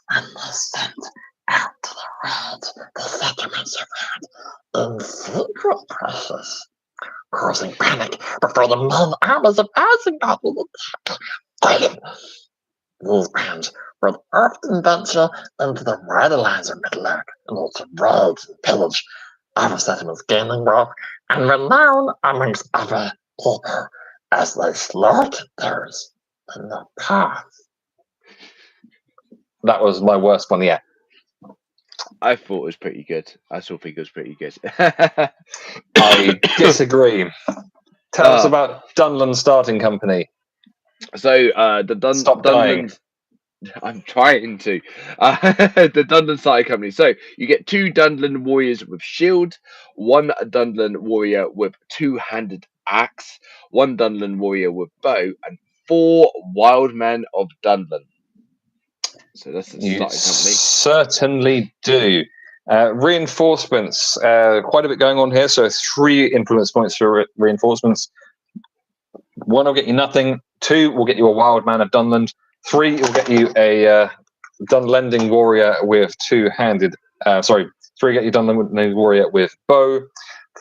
and they sent out to the world the settlements around in secret places, causing panic before the main armies of Isengard would attack. These bands would often venture into the wider lands of Middle-earth in order to raid and pillage other settlements, gaining wealth and renown amongst other people as they slaughtered those in their path. That was my worst one yet. I thought it was pretty good. I still think it was pretty good. I disagree. Tell us about Dunland Starting Company. So the Stop dying. Dunland. I'm trying to. The Dunland Starting Company. So you get 2 Dunland warriors with shield, 1 Dunland warrior with 2-handed axe, 1 Dunland warrior with bow, and 4 wild men of Dunland. So that's the starting company. Certainly do. Reinforcements, quite a bit going on here. So 3 influence points for reinforcements. 1 will get you nothing. 2 will get you a wild man of Dunland. 3 will get you a Dunlanding warrior with 2-handed. 3 get you Dunlanding warrior with bow.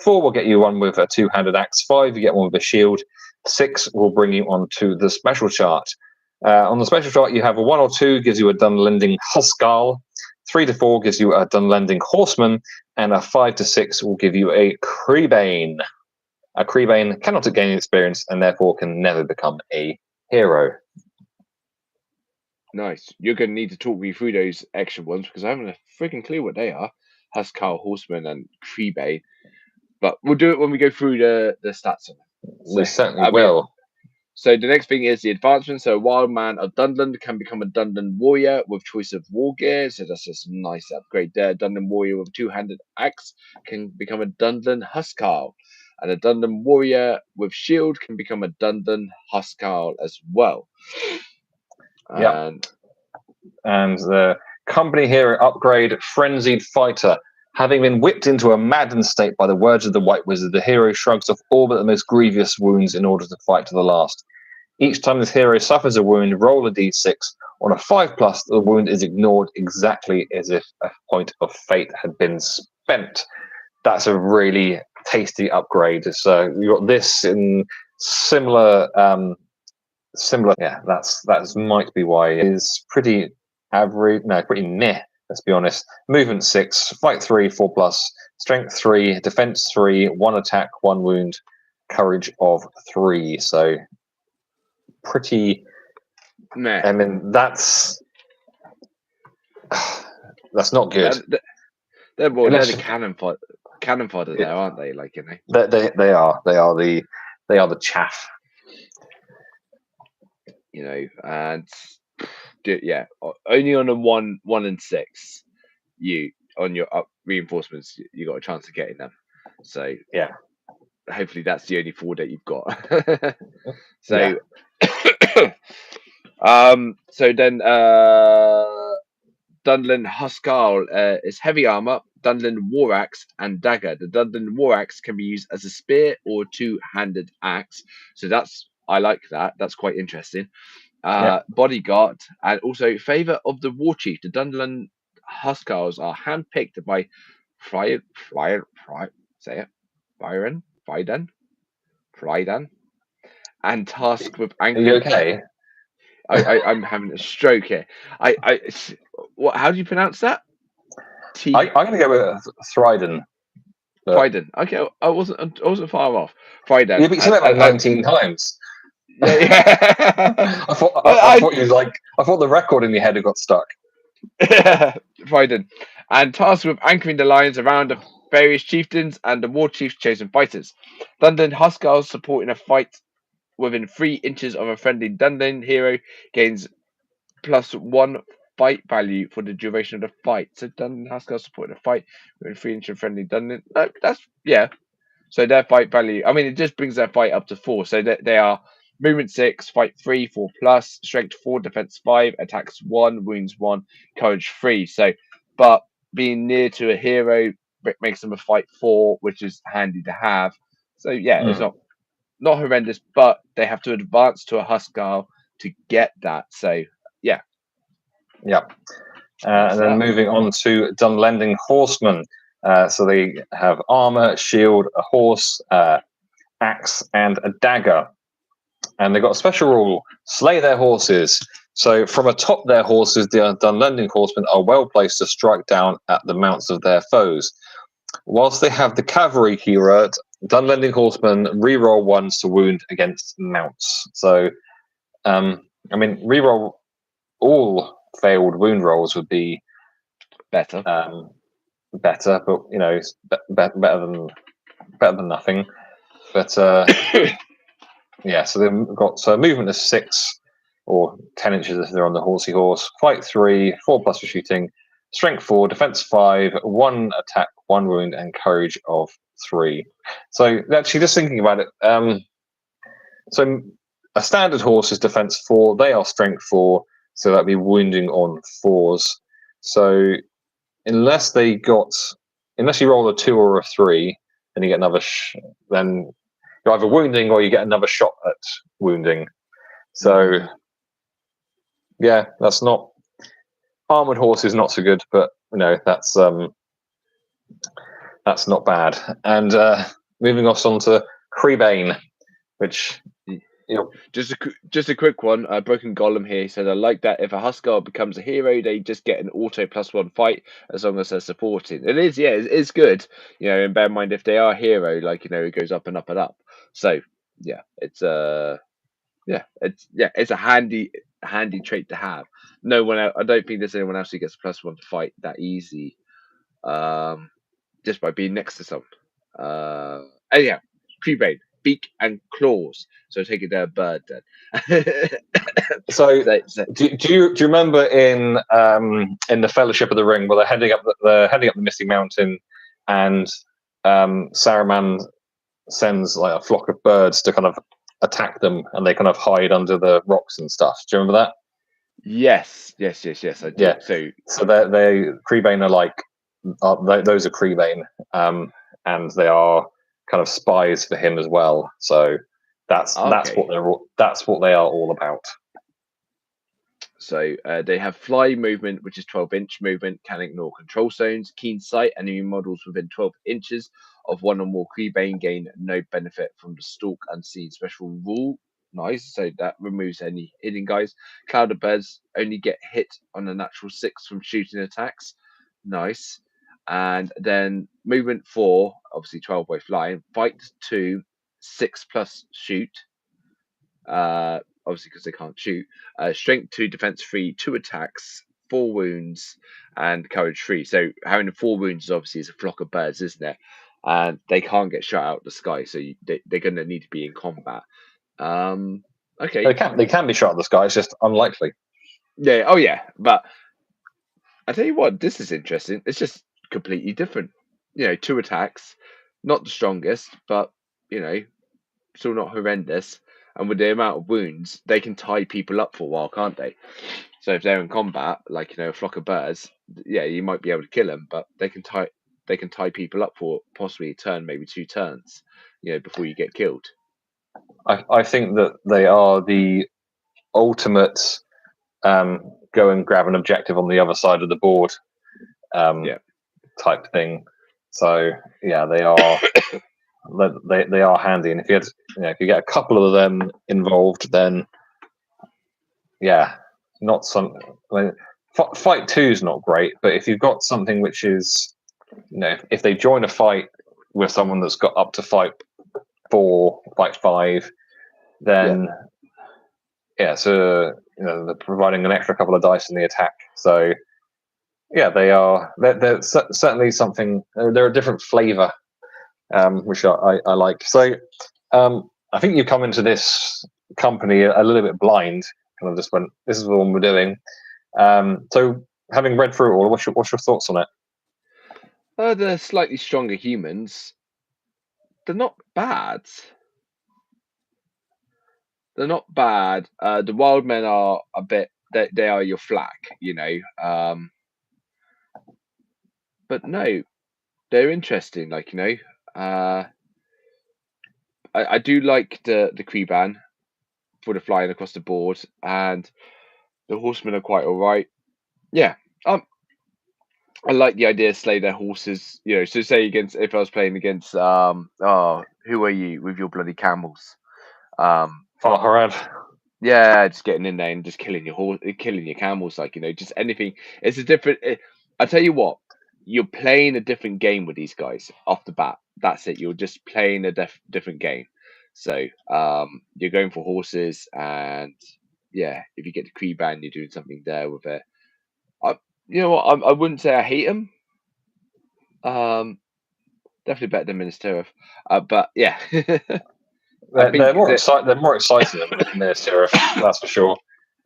4 will get you 1 with a 2-handed axe. 5 you get 1 with a shield. 6 will bring you onto the special chart. On the special chart, you have a 1 or 2 gives you a Dunlanding Huskarl. 3 to 4 gives you a Dunlanding Horseman, and a 5 to 6 will give you a Creebane. A Creebane cannot gain experience and therefore can never become a hero. Nice. You're going to need to talk me through those extra ones because I haven't a freaking clue what they are. Huskarl, Horseman, and Creebane. But we'll do it when we go through the stats on them. We certainly will. So the next thing is the advancement. So a wild man of Dunland can become a Dunland warrior with choice of war gear. So that's just a nice upgrade there. Dunland warrior with a 2-handed axe can become a Dunland Huskarl. And a Dunland warrior with shield can become a Dunland Huskarl as well. Yeah. And the company hero upgrade, Frenzied Fighter. Having been whipped into a maddened state by the words of the White Wizard, the hero shrugs off all but the most grievous wounds in order to fight to the last. Each time this hero suffers a wound, roll a d6. On a 5+, the wound is ignored exactly as if a point of fate had been spent. That's a really tasty upgrade. So you got this in similar. Yeah, that might be why it is pretty average. No, pretty meh. Let's be honest. Movement 6, fight 3, 4+, strength 3, defense 3, 1 attack, 1 wound, courage of 3. So pretty. Meh. I mean, that's not good. They're the cannon fodder there, aren't they? Like, you know. They are the chaff. You know, and yeah, only on a 1 and 6, you on your reinforcements, you got a chance of getting them. So yeah, hopefully that's the only 4 that you've got. So, so then Dunland Huskarl is heavy armor, Dunland war axe, and dagger. The Dunland war axe can be used as a spear or 2-handed axe. So I like that. That's quite interesting. Bodyguard, and also Favour of the War Chief. The Dunland Huskars are handpicked by say it, Fryden, and tasked with Are you anchoring. okay? I'm having a stroke here. What? How do you pronounce that? I'm going to go with Thryden. Fryden. Okay, I wasn't far off. Fryden. Yeah, but you said that like 19 times. Yeah. I thought you was like, I thought the record in your head had got stuck. Fryden. And tasked with anchoring the lines around the various chieftains and the war chief's chosen fighters. Dunland Huskars supporting a fight within 3 inches of a friendly Dunland hero gains +1 fight value for the duration of the fight. So Dunland Huskars supporting a fight within 3 inches of friendly Dunland. No, that's yeah. So their fight value, I mean, it just brings their fight up to 4. So they are movement 6, fight 3, 4 plus, strength 4, defense 5, attacks 1, wounds 1, courage 3. So, but being near to a hero makes them a fight 4, which is handy to have. So yeah, it's not horrendous, but they have to advance to a Huskar to get that. So yeah. And then moving on to Dunlending Horsemen. So they have armor, shield, a horse, axe, and a dagger. And they've got a special rule: slay their horses. So from atop their horses, the Dunlending Horsemen are well placed to strike down at the mounts of their foes. Whilst they have the cavalry keyword, Dunlending Horsemen reroll 1s to wound against mounts. So, I mean, reroll all failed wound rolls would be better. Better, but you know, it's better than nothing. But yeah, so they've got movement of 6 or 10 inches if they're on the horsey horse. Fight 3, 4 plus for shooting. Strength 4, defense 5, 1 attack, 1 wound, and courage of 3. So actually, just thinking about it, so a standard horse is defense 4. They are strength 4, so that'd be wounding on 4s. So unless you roll a 2 or a 3, then you get another. Then you're either wounding or you get another shot at wounding. So yeah, that's not armored horse is not so good, but you know that's not bad. And moving us on to Creebane, which just a quick one. Broken Golem here said, I like that if a Huskar becomes a hero, they just get an auto +1 fight as long as they're supporting. It is, yeah, it's good. You know, and bear in mind if they are a hero, like you know, it goes up and up and up. So yeah, it's it's a handy trait to have. No one else, I don't think there's anyone else who gets +1 to fight that easy. Just by being next to someone. Anyhow, Creebane, beak and claws. So take it there, bird then. So do you remember in the Fellowship of the Ring where they're heading up the Misty Mountain, and Saruman sends like a flock of birds to kind of attack them, and they kind of hide under the rocks and stuff. Do you remember that? Yes, I do. Yeah. So they Creebane are like those are Creebane, and they are kind of spies for him as well. So that's what they are all about. So they have fly movement, which is 12-inch movement, can ignore control zones, keen sight, enemy models within 12 inches of one or more Creebane gain no benefit from the stalk unseen special rule. Nice. So that removes any hidden guys. Cloud of Birds only get hit on a natural 6 from shooting attacks. Nice. And then movement 4, obviously 12 by flying. Fight 2, 6 plus shoot. Obviously because they can't shoot. Strength 2, defense 3, 2 attacks, 4 wounds, and courage 3. So having 4 wounds obviously is a flock of birds, isn't it? And they can't get shot out of the sky, so they're going to need to be in combat. Okay. They can be shot out of the sky. It's just unlikely. Yeah. Oh yeah. But I tell you what, this is interesting. It's just completely different. You know, 2 attacks, not the strongest, but you know, still not horrendous. And with the amount of wounds, they can tie people up for a while, can't they? So if they're in combat, like you know, a flock of birds, yeah, you might be able to kill them, but they can tie people up for possibly a turn, maybe 2 turns, you know, before you get killed. I think that they are the ultimate go and grab an objective on the other side of the board type thing. So yeah, they are they are handy, and if you get a couple of them involved, then yeah, not some. I mean, fight 2 is not great, but if you've got something which is, if they join a fight with someone that's got up to fight 4, fight 5, then so they're providing an extra couple of dice in the attack. So yeah, they're certainly something. They're a different flavor, which I like. So I think you come into this company a little bit blind. Kind of just went, this is the one we're doing. So having read through it all, what's your thoughts on it? The slightly stronger humans, they're not bad. They're not bad. The wild men are a bit. They are your flak, but no, they're interesting. I do like the Kriban for the flying across the board, and the horsemen are quite all right. Yeah, I like the idea of slay their horses. So say if I was playing against who are you with your bloody camels? Farharad. Yeah, just getting in there and just killing your camels, just anything. It's a different. I tell you what, you're playing a different game with these guys off the bat. That's it. You're just playing a different game. So you're going for horses, and yeah, if you get the Kriban, you're doing something there with it. You know what? I wouldn't say I hate them. Definitely better than Minister of. But yeah. They're more exciting than Minister of, that's for sure.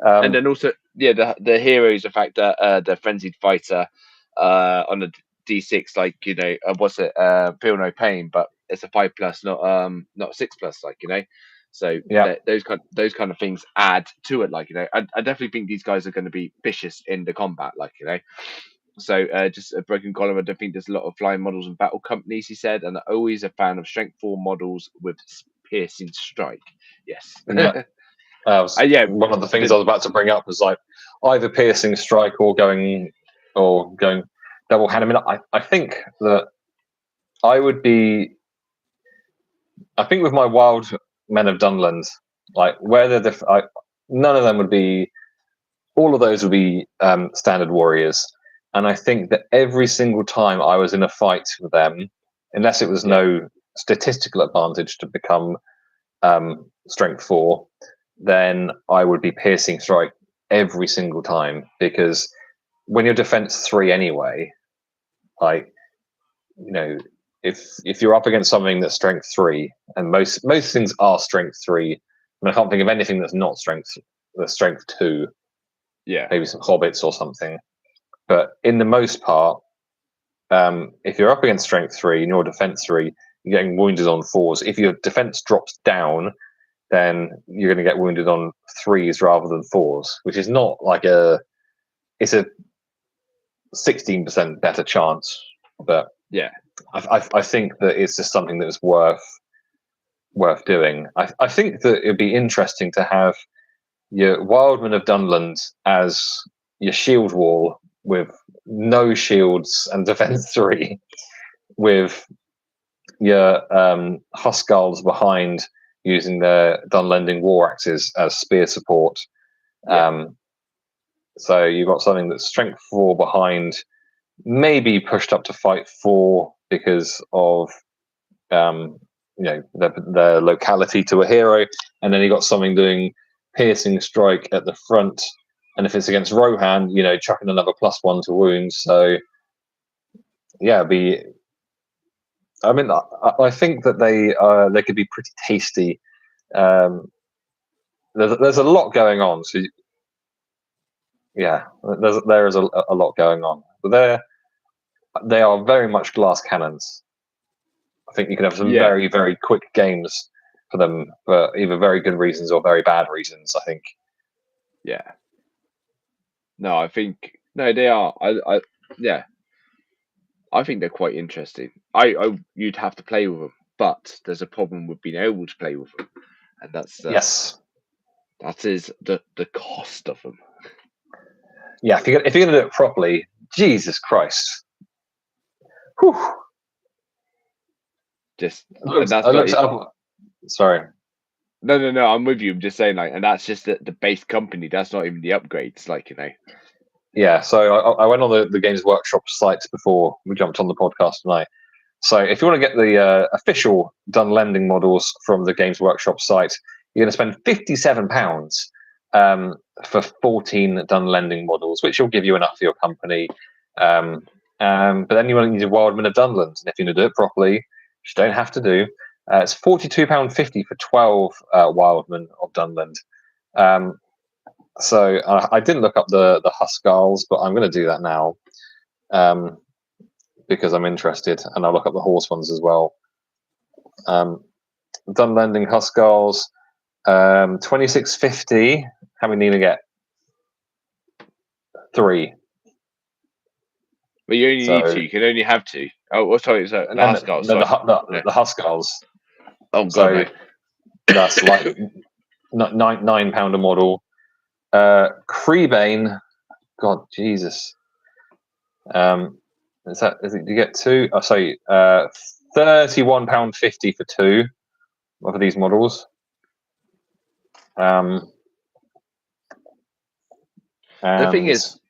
And then also, the hero is the fact that the frenzied fighter on the D6, what's it? Feel no pain, but it's a 5+, not 6+, So those kind of things add to it, I definitely think these guys are going to be vicious in the combat, So just a broken column. I don't think there's a lot of flying models and battle companies, he said, and I'm always a fan of strength 4 models with piercing strike. Yes. Yeah. One of the things I was about to bring up was either piercing strike or going double hand. I mean, I think that I think with my wild men of Dunland, where none of them would be. All of those would be standard warriors, and I think that every single time I was in a fight with them, unless it was no statistical advantage to become strength 4, then I would be piercing strike every single time, because when you're defense 3 anyway, if you're up against something that's strength 3, and most things are strength 3, I can't think of anything that's not strength 2. Yeah, maybe some hobbits or something, but in the most part, if you're up against strength 3 and you're defense 3, you're getting wounded on 4s. If your defense drops down, then you're going to get wounded on 3s rather than 4s, which is not it's a 16% better chance. But yeah, I think that it's just something that is worth doing. I think that it'd be interesting to have your Wildmen of Dunland as your shield wall with no shields and defense 3, with your Huskarls behind using their Dunlending war axes as spear support. So you've got something that's strength 4 behind, maybe pushed up to fight 4 because of the locality to a hero, and then you got something doing piercing strike at the front, and if it's against Rohan, chucking another +1 to wounds. So yeah, I mean, I think that they could be pretty tasty. There's a lot going on, so yeah, there is a lot going on, but they are very much glass cannons. I think you can have some very, very quick games for them for either very good reasons or very bad reasons, I think. Yeah. No, I think they are. I think they're quite interesting. You'd have to play with them, but there's a problem with being able to play with them, and that's yes. That is the cost of them. Yeah, if you're going to do it properly, Jesus Christ. Whew. And that's not up. Sorry. No, I'm with you. I'm just saying, like, and that's just the base company. That's not even the upgrades, like, Yeah, so I went on the Games Workshop site before we jumped on the podcast tonight. So if you want to get the official Dunlanding models from the Games Workshop site, you're going to spend £57 for 14 Dunlanding models, which will give you enough for your company. But then you want to use a Wildman of Dunland, and if you're going to do it properly, which you don't have to do, it's £42.50 for 12 Wildman of Dunland. So I didn't look up the Huskarls, but I'm going to do that now because I'm interested, and I'll look up the horse ones as well. Dunlanding Huskarls, 26.50. How many need to get? 3. But you only need 2. You can only have 2. Oh, well, sorry. So the Huskarls. The Huskarls. Oh God, so no. That's like £9 a model. Creebane, God, Jesus. Is it? You get 2? Oh, sorry, £31.50 for 2 of these models. The thing is,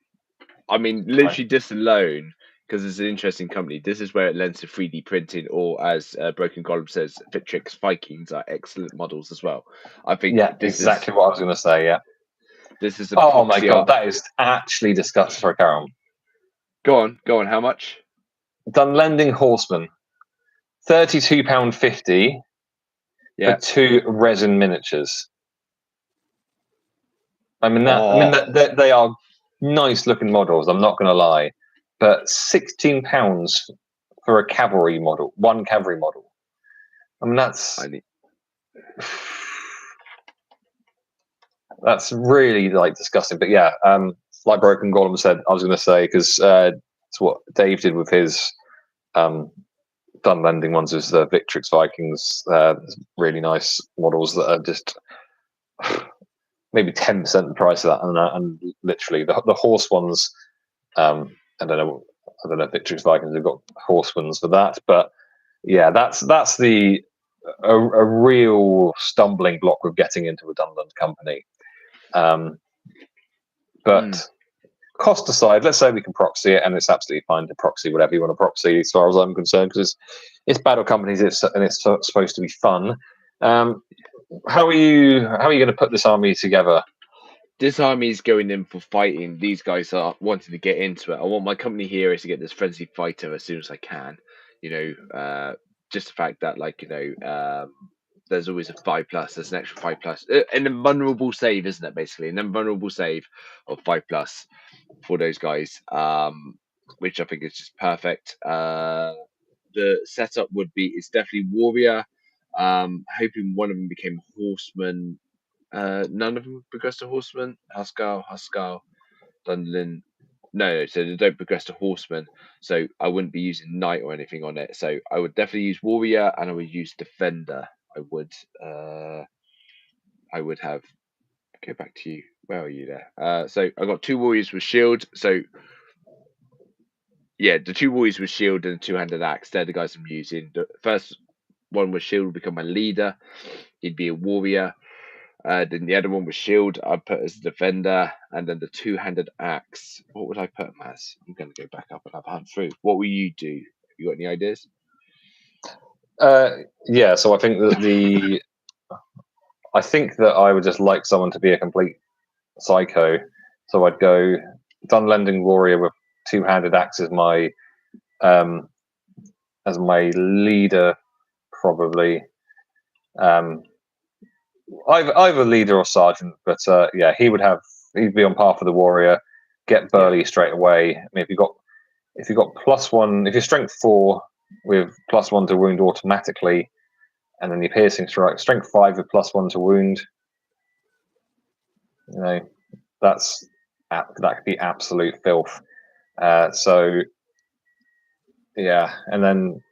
I mean, literally this alone, because it's an interesting company, this is where it lends to 3D printing, or as Broken Golem says, Victrix Vikings are excellent models as well. I think this exactly what I was going to say. Yeah, this is a oh my God, that is actually disgusting. Sorry, Karen. Go on. How much? Dunlanding Horseman, £32.50 for 2 resin miniatures. I mean that they are nice looking models. I'm not going to lie, but £16 for a cavalry model, 1 cavalry model. I mean that's really like disgusting. But yeah, like Broken Golem said, I was going to say, because it's what Dave did with his Dunlanding ones, is the Victrix Vikings. Really nice models that are just maybe 10% the price of that, and literally the horse ones. I don't know if Victrix Vikings have got horse ones for that, but yeah, that's a real stumbling block with getting into a Dunland company. But cost aside, let's say we can proxy it, and it's absolutely fine to proxy whatever you want to proxy, as far as I'm concerned, because it's battle companies, and it's supposed to be fun. How are you going to put this army together? This army is going in for fighting. These guys are wanting to get into it. I want my company here is to get this frenzy fighter as soon as I can. Just the fact that, like, there's always a 5+. There's an extra 5+, an invulnerable save, isn't it? Basically, an invulnerable save of 5+ for those guys, which I think is just perfect. The setup it's definitely warrior. Hoping one of them became horseman. None of them progressed to horseman. Huskar, Dunland. No, so they don't progress to horseman. So I wouldn't be using knight or anything on it. So I would definitely use warrior, and I would use defender. I would have. Go back to you. Where are you there? So I got 2 warriors with shield. So yeah, the 2 warriors with shield and a 2-handed axe. They're the guys I'm using. The first one with shield will become my leader. He'd be a warrior. Then the other one was shield. I'd put as defender, and then the 2-handed axe. What would I put him as? I'm going to go back up and have a hunt through. What will you do? Have you got any ideas? Yeah, so I think that I think that I would just like someone to be a complete psycho. So I'd go Dunlanding warrior with 2-handed axe as my leader, probably. Either leader or sergeant, but yeah, he'd be on par for the warrior. Get burly straight away. I mean, if you got +1, if you're strength 4 with +1 to wound automatically, and then your piercing strike, strength 5 with +1 to wound. That could be absolute filth. So yeah, and then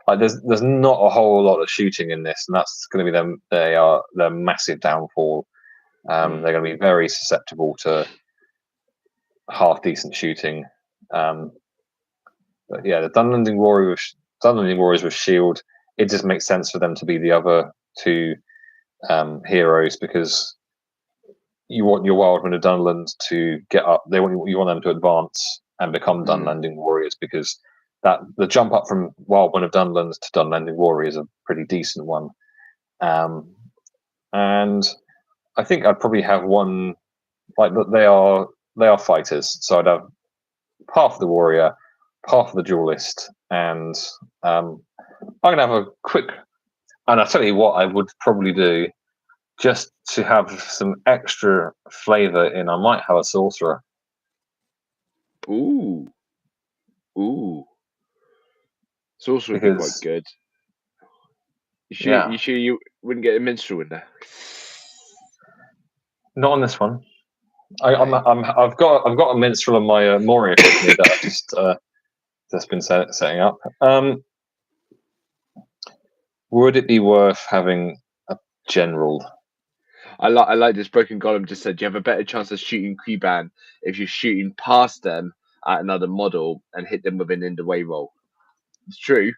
there's not a whole lot of shooting in this, and that's going to be their massive downfall. They're going to be very susceptible to half decent shooting. But yeah, the Dunlanding Warriors with shield. It just makes sense for them to be the other two heroes, because you want your Wildmen of Dunland to get up. You want them to advance and become Dunlanding Warriors, because that the jump up from Wildmen of Dunland to Dunlanding Warrior is a pretty decent one. And I think I'd probably have one, like, they are fighters, so I'd have half of the warrior, half of the duelist, and I'm gonna have a quick. And I'll tell you what I would probably do, just to have some extra flavour in. I might have a sorcerer. Ooh. Sorcerer would be quite good. You sure you wouldn't get a minstrel in there? Not on this one. I've got a minstrel on my Moria company that I've just been setting up. Would it be worth having a general? I like this. Broken Golem just said you have a better chance of shooting Kuban if you're shooting past them at another model and hit them with an in the way roll. It's true.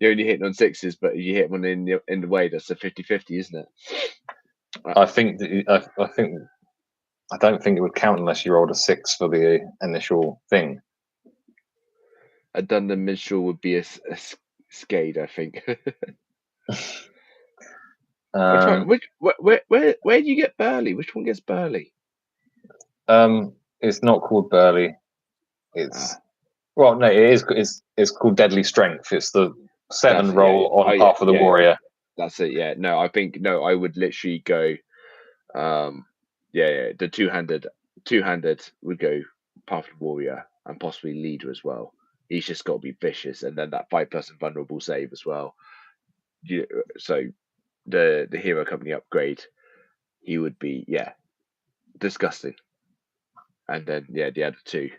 You're only hitting on sixes, but if you hit one in the way, that's a 50-50, isn't it? I don't think it would count unless you rolled a 6 for the initial thing. A Dunland Minstrel would be a Scade, I think. Where do you get Burley? Which one gets Burley? It's not called Burley. It's well, no, it is. It's called Deadly Strength. It's the 7 roll on half of the warrior. That's it. Yeah. No, I think I would literally go. The two-handed would go half of the warrior and possibly leader as well. He's just got to be vicious, and then that 5+ vulnerable save as well. So the hero company upgrade, he would be disgusting. And then the other two,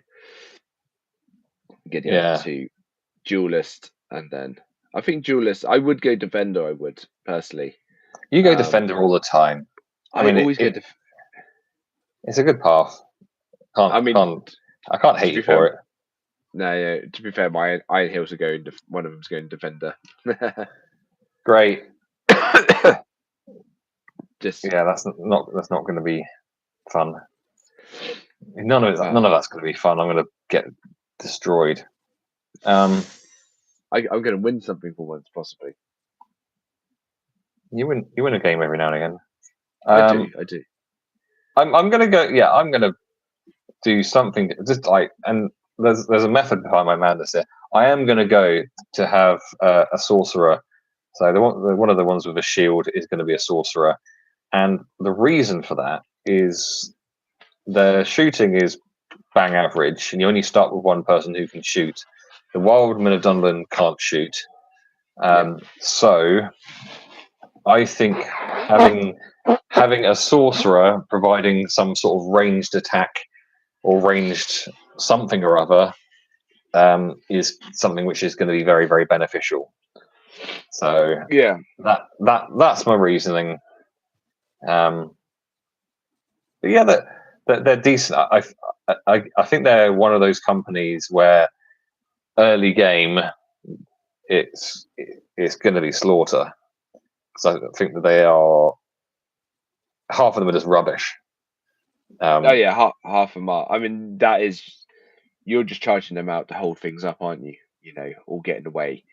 get the other two, duelist, and then I think duelist. I would go defender. I would personally. You go defender all the time. I mean, always go. It's a good path. I can't hate you for it. No, yeah. To be fair, my Iron Hills are going. One of them's going defender. Great. Just that's not going to be fun. None of that's going to be fun. I'm going to get destroyed. I'm going to win something for once, possibly. You win a game every now and again. I do. I'm going to go. Yeah, I'm going to do something. Just and there's a method behind my madness here. I am going to go to have a sorcerer. So one of the ones with a shield is going to be a sorcerer, and the reason for that is the shooting is bang average, and you only start with one person who can shoot. The Wildmen of Dunland can't shoot, so I think having a sorcerer providing some sort of ranged attack or ranged something or other is something which is going to be very, very beneficial. So that's my reasoning. But yeah, they're decent. I think they're one of those companies where early game it's going to be slaughter. So I think that they are half of them are just rubbish. Half of them are. I mean, that is, you're just charging them out to hold things up, aren't you? You know, all getting away.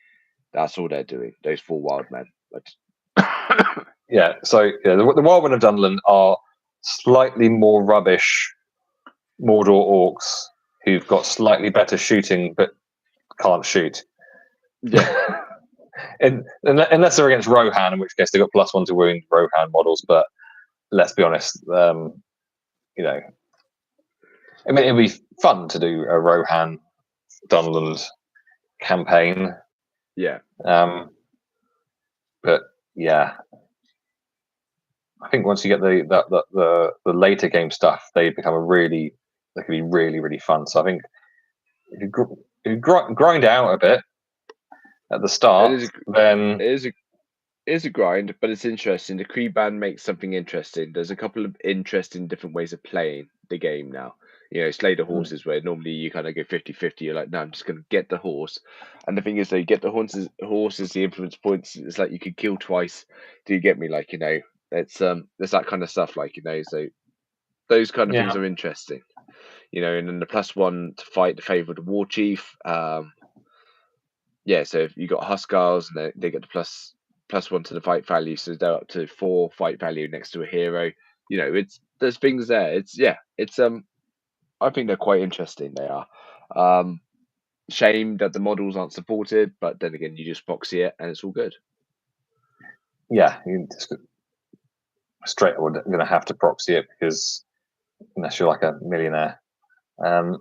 That's all they're doing. Those 4 wild men. But So the Wildmen of Dunland are slightly more rubbish Mordor orcs who've got slightly better shooting but can't shoot. Yeah. Unless they're against Rohan, in which case they've got +1 to wound Rohan models. But let's be honest, I mean, it'd be fun to do a Rohan Dunland campaign. Yeah. But yeah, I think once you get the later game stuff, they can be really, really fun. So I think if you grind out a bit at the start, then It's a grind, but it's interesting. The Kree band makes something interesting. There's a couple of interesting different ways of playing the game now. Slay the Mm. horses where normally you kind of go 50-50. You're like, no, I'm just going to get the horse. And the thing is, though, you get the horses, the influence points. It's like you could kill twice. Do you get me? Like, it's there's that kind of stuff. Like, so those kind of things Yeah, are interesting. And then the +1 to fight the favorite war chief. Yeah, so if you got Huskars and they get the +1 to the fight value, so they're up to 4 fight value next to a hero. There's things there. It's I think they're quite interesting. They are. Shame that the models aren't supported, but then again, you just proxy it and it's all good. yeah. You just straight away going to have to proxy it because unless you're like a millionaire. Yeah,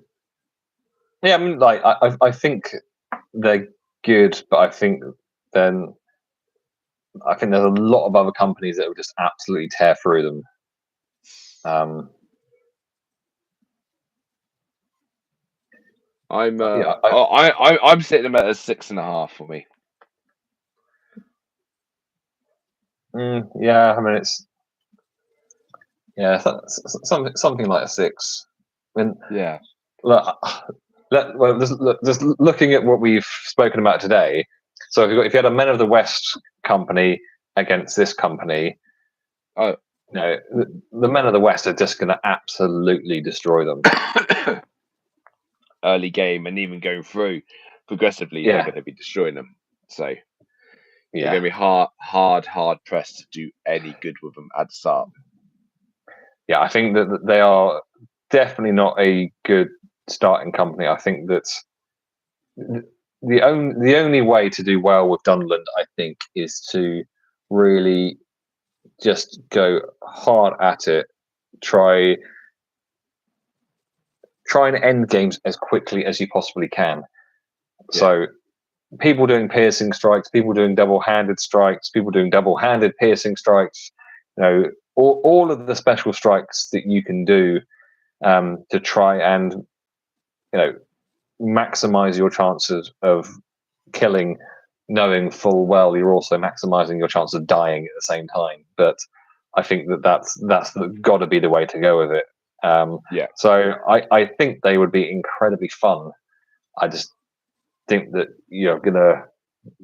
I mean, like I think they're good, but I think there's a lot of other companies that will just absolutely tear through them. I'm sitting them at a 6.5 for me. Yeah, I mean something like a 6. I mean, Yeah. look, just looking at what we've spoken about today. So if you had a Men of the West company against this company, Oh, the Men of the West are just going to absolutely destroy them. Early game and even going through progressively, they're going to be destroying them. So they're going to be hard pressed to do any good with them at the start. Yeah, I think that they are definitely not a good starting company. I think that the only way to do well with Dunland, I think, is to really just go hard at it. Try and end games as quickly as you possibly can. Yeah. So people doing piercing strikes, people doing double-handed strikes, people doing double-handed piercing strikes, all of the special strikes that you can do to try and maximize your chances of killing, knowing full well you're also maximizing your chance of dying at the same time. But I think that's got to be the way to go with it. So I think they would be incredibly fun. I just think that you're gonna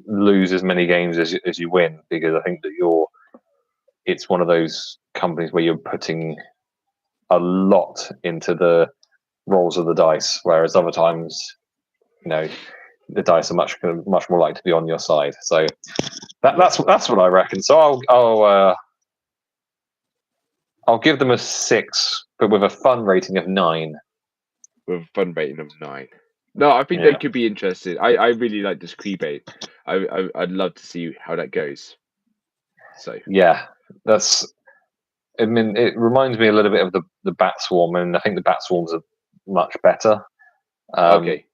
lose as many games as you win, because I think that it's one of those companies where you're putting a lot into the rolls of the dice, whereas other times, the dice are much more likely to be on your side. So that's what I reckon. So I'll give them a 6, but with a fun rating of 9. With a fun rating of 9. No, I think they could be interesting. I really like this Kree. I'd love to see how that goes. So yeah, I mean, it reminds me a little bit of the Bat Swarm, and I think the Bat Swarms are much better. Okay.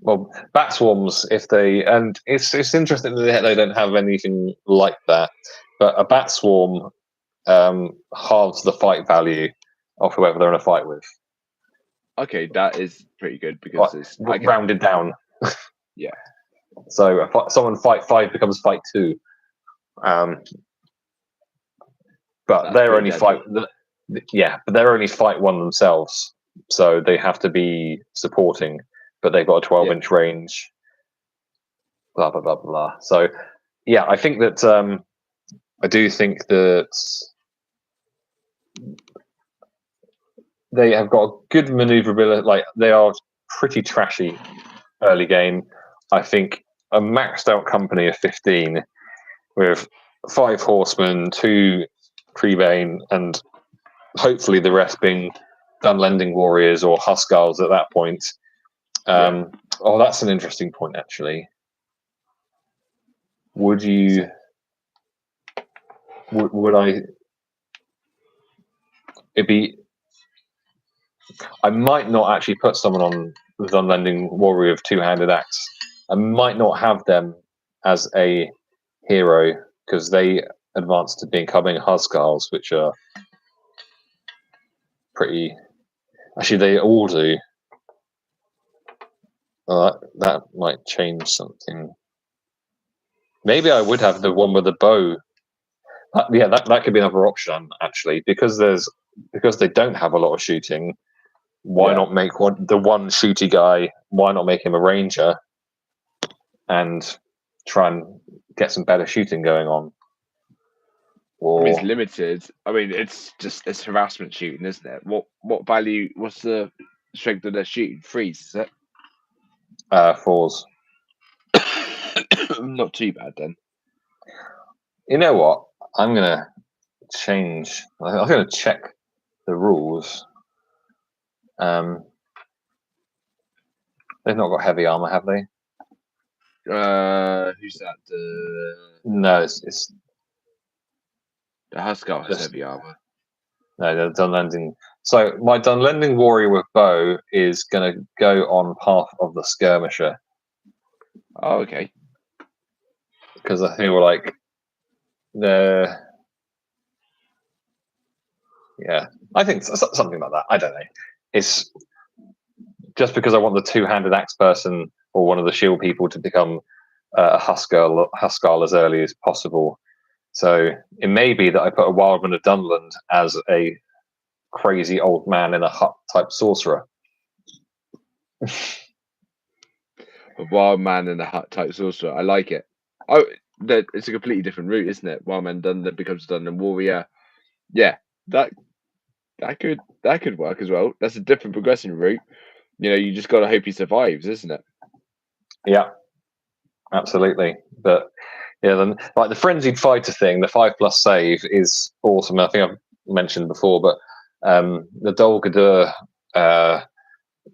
Well, Bat Swarms, it's interesting that they don't have anything like that, but a Bat Swarm halves the fight value of whoever they're in a fight with. Okay, that is pretty good because it's rounded down. Yeah. So someone fight 5 becomes fight 2. But they're only fight. But they're only fight 1 themselves, so they have to be supporting. But they've got a 12-inch range. Blah blah blah blah. So yeah, I think that I do think that they have got good maneuverability. Like, they are pretty trashy early game. I think a maxed out company of 15 with 5 horsemen, 2 Prebane, and hopefully the rest being Dunlending warriors or Huskars at that point. Oh, that's an interesting point, actually. Would you? Would I? It'd be. I might not actually put someone on the Dunlending warrior of 2-handed axe. I might not have them as a hero because they advance to becoming Huskars, which are pretty. Actually, they all do. That might change something. maybe I would have the one with the bow. Yeah, that could be another option actually, because they don't have a lot of shooting. Why not make the one shooty guy? Why not make him a ranger and try and get some better shooting going on? I mean, it's Or limited. I mean, it's harassment shooting, isn't it? What value? What's the strength of their shooting? 3s, is it? 4s. Not too bad then. You know what? I'm gonna change. I'm gonna check the rules. They've not got heavy armor, have they? Who's that? No, it's The Huskar has just heavy armor. no. The Dunlanding. So my Dunlanding warrior with bow is gonna go on path of the skirmisher. Oh, okay. Because I feel like I think something like that. I don't know. It's just because I want the two-handed axe person or one of the shield people to become a Huskar as early as possible. So it may be that I put a Wildman of Dunland as a crazy old man in a hut type sorcerer. A wild man in a hut type sorcerer. I like it. Oh, it's a completely different route, isn't it? Wild man Dunland becomes Dunland warrior. Yeah, that could work as well. That's a different progression route. You just got to hope he survives, isn't it? Yeah, absolutely. But yeah, then like the frenzied fighter thing, the 5+ save is awesome. I think I've mentioned before, but the Dol Guldur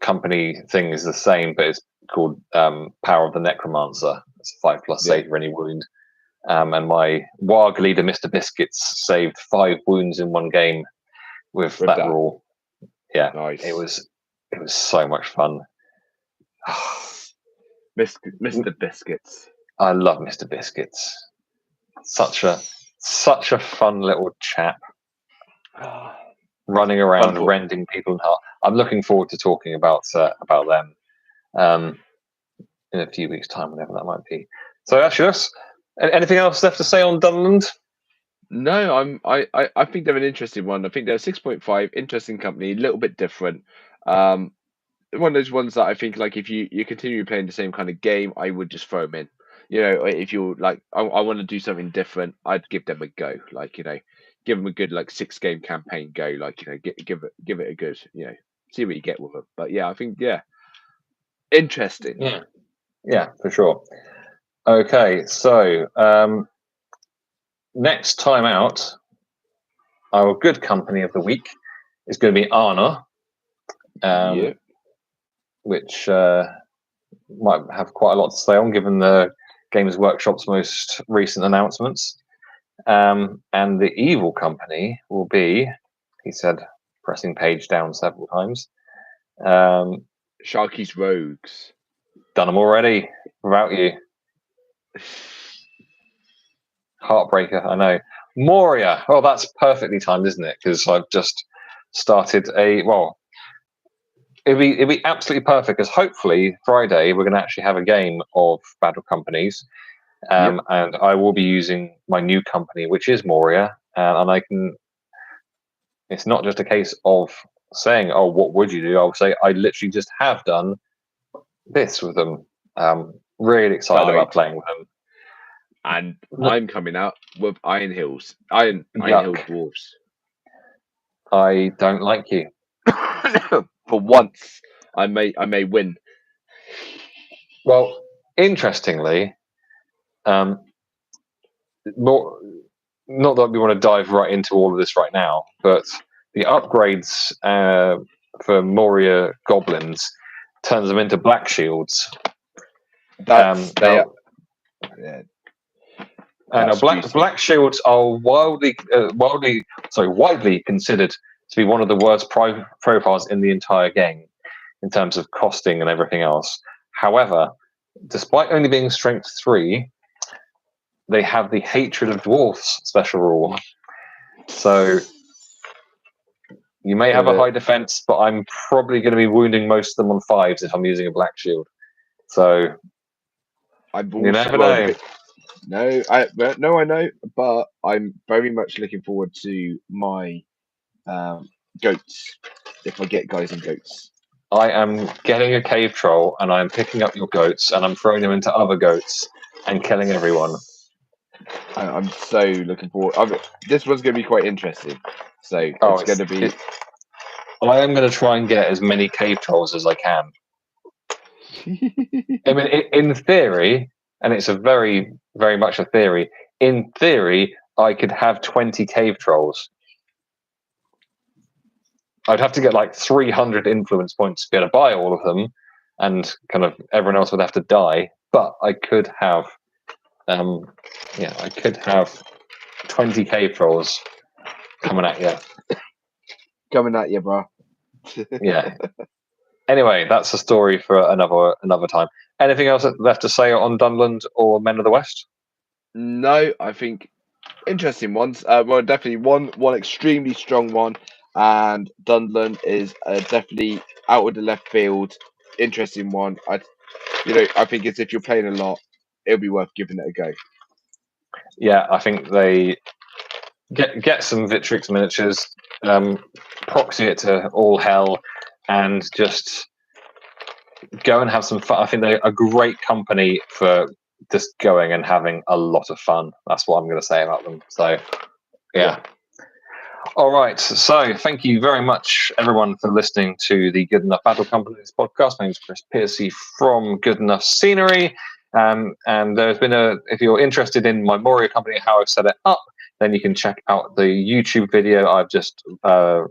company thing is the same, but it's called Power of the Necromancer. It's a 5+ save for any wound. And my Warg leader, Mr. Biscuits, saved 5 wounds in one game with that rule. Yeah, nice. It was so much fun. Mr. Biscuits. I love Mr. Biscuits. Such a fun little chap. Running around rending people in half. I'm looking forward to talking about them in a few weeks' time, whenever that might be. So actually, anything else left to say on Dunland? No, I think they're an interesting one. I think they're 6.5, interesting company, a little bit different. One of those ones that I think, like, if you continue playing the same kind of game, I would just throw them in. If you're like, I want to do something different, I'd give them a go. Like, give them a good 6-game campaign go. Like, give it a good, see what you get with them. But yeah, I think interesting. Yeah, for sure. Okay, so next time out, our good company of the week is going to be Arna, which might have quite a lot to say on, given the Games Workshop's most recent announcements. And the evil company will be, he said, pressing page down several times. Sharky's Rogues. Done them already without you. Heartbreaker, I know. Moria. Oh, that's perfectly timed, isn't it? Because I've just started it'd be absolutely perfect, because hopefully Friday we're going to actually have a game of Battle Companies. And I will be using my new company, which is Moria, and I can. It's not just a case of saying, "Oh, what would you do?" I'll say, "I literally just have done this with them." Really excited about playing with them. And I'm coming out with Iron Hill Dwarves. I don't like you. For once, I may win. Well, interestingly, not that we want to dive right into all of this right now, but the upgrades for Moria goblins turns them into black shields. Black shields are widely considered to be one of the worst profiles in the entire game in terms of costing and everything else. However, despite only being strength 3, they have the hatred of dwarfs special rule. So you may have a high defense, but I'm probably going to be wounding most of them on 5s if I'm using a black shield. So you never know. I know, but I'm very much looking forward to my goats. If I get guys and goats, I am getting a cave troll, and I'm picking up your goats, and I'm throwing them into other goats and killing everyone. I'm so looking forward. This one's going to be quite interesting. So it's going to be. I am going to try and get as many cave trolls as I can. I mean, in theory, and it's a very, very much a theory. In theory, I could have 20 cave trolls. I'd have to get like 300 influence points to be able to buy all of them, and kind of everyone else would have to die. But I could have, I could have 20 cave trolls coming at you. Coming at you, bro. Yeah. Anyway, that's a story for another time. Anything else left to say on Dunland or Men of the West? No, I think interesting ones. Well, definitely one extremely strong one, and Dunland is definitely out of the left field. Interesting one. I think it's if you're playing a lot, it'll be worth giving it a go. Yeah, I think they get some Victrix miniatures, proxy it to all hell, and just go and have some fun. I think they're a great company for just going and having a lot of fun. That's what I'm going to say about them. So, yeah. All right. So, thank you very much, everyone, for listening to the Good Enough Battle Company's podcast. My name is Chris Piercy from Good Enough Scenery. And there's been if you're interested in my Moria company, how I've set it up, then you can check out the YouTube video I've just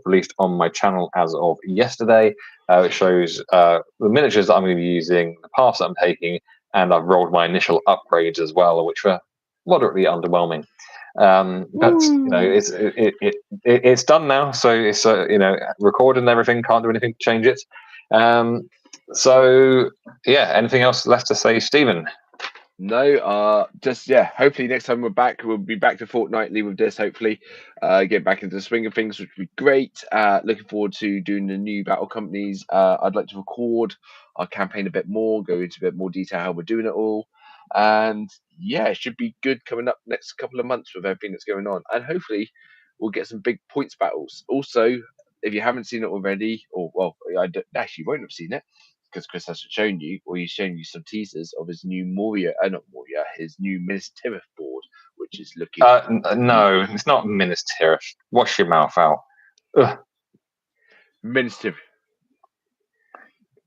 released on my channel as of yesterday. It shows the miniatures that I'm going to be using, the paths that I'm taking, and I've rolled my initial upgrades as well, which were moderately underwhelming. But it's done now, so it's recorded and everything. Can't do anything to change it. So yeah, anything else left to say, Stephen? No, hopefully next time we're back, we'll be back to fortnightly with this. Hopefully, get back into the swing of things, which would be great. Looking forward to doing the new battle companies. I'd like to record our campaign a bit more, go into a bit more detail how we're doing it all, and yeah, it should be good coming up next couple of months with everything that's going on, and hopefully we'll get some big points battles. Also, if you haven't seen it already, or well, you won't have seen it, because Chris hasn't shown you, or he's shown you some teasers of his new his new Minas Tirith board, which is looking. No, it's not Minas Tirith. Wash your mouth out. Ugh. Minas Tirith.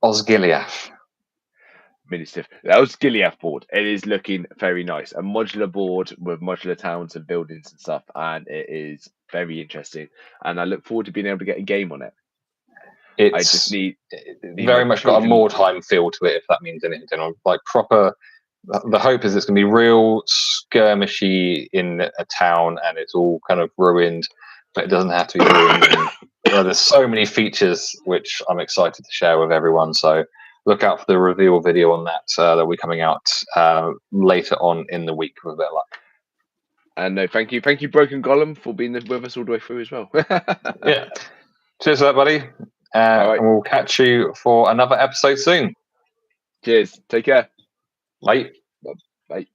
Osgiliath. Minas Tirith. That was Osgiliath board. It is looking very nice. A modular board with modular towns and buildings and stuff, and it is very interesting. And I look forward to being able to get a game on it. I just need very much got a more time feel to it, if that means anything. Like proper. The hope is it's going to be real skirmishy in a town, and it's all kind of ruined, but it doesn't have to be ruined. There's so many features which I'm excited to share with everyone. So look out for the reveal video on that. That'll be coming out later on in the week with a bit of luck. And no, thank you, Broken Golem, for being with us all the way through as well. Yeah, cheers for that, buddy. Right. And we'll catch you for another episode soon. Cheers. Take care. Bye. Bye.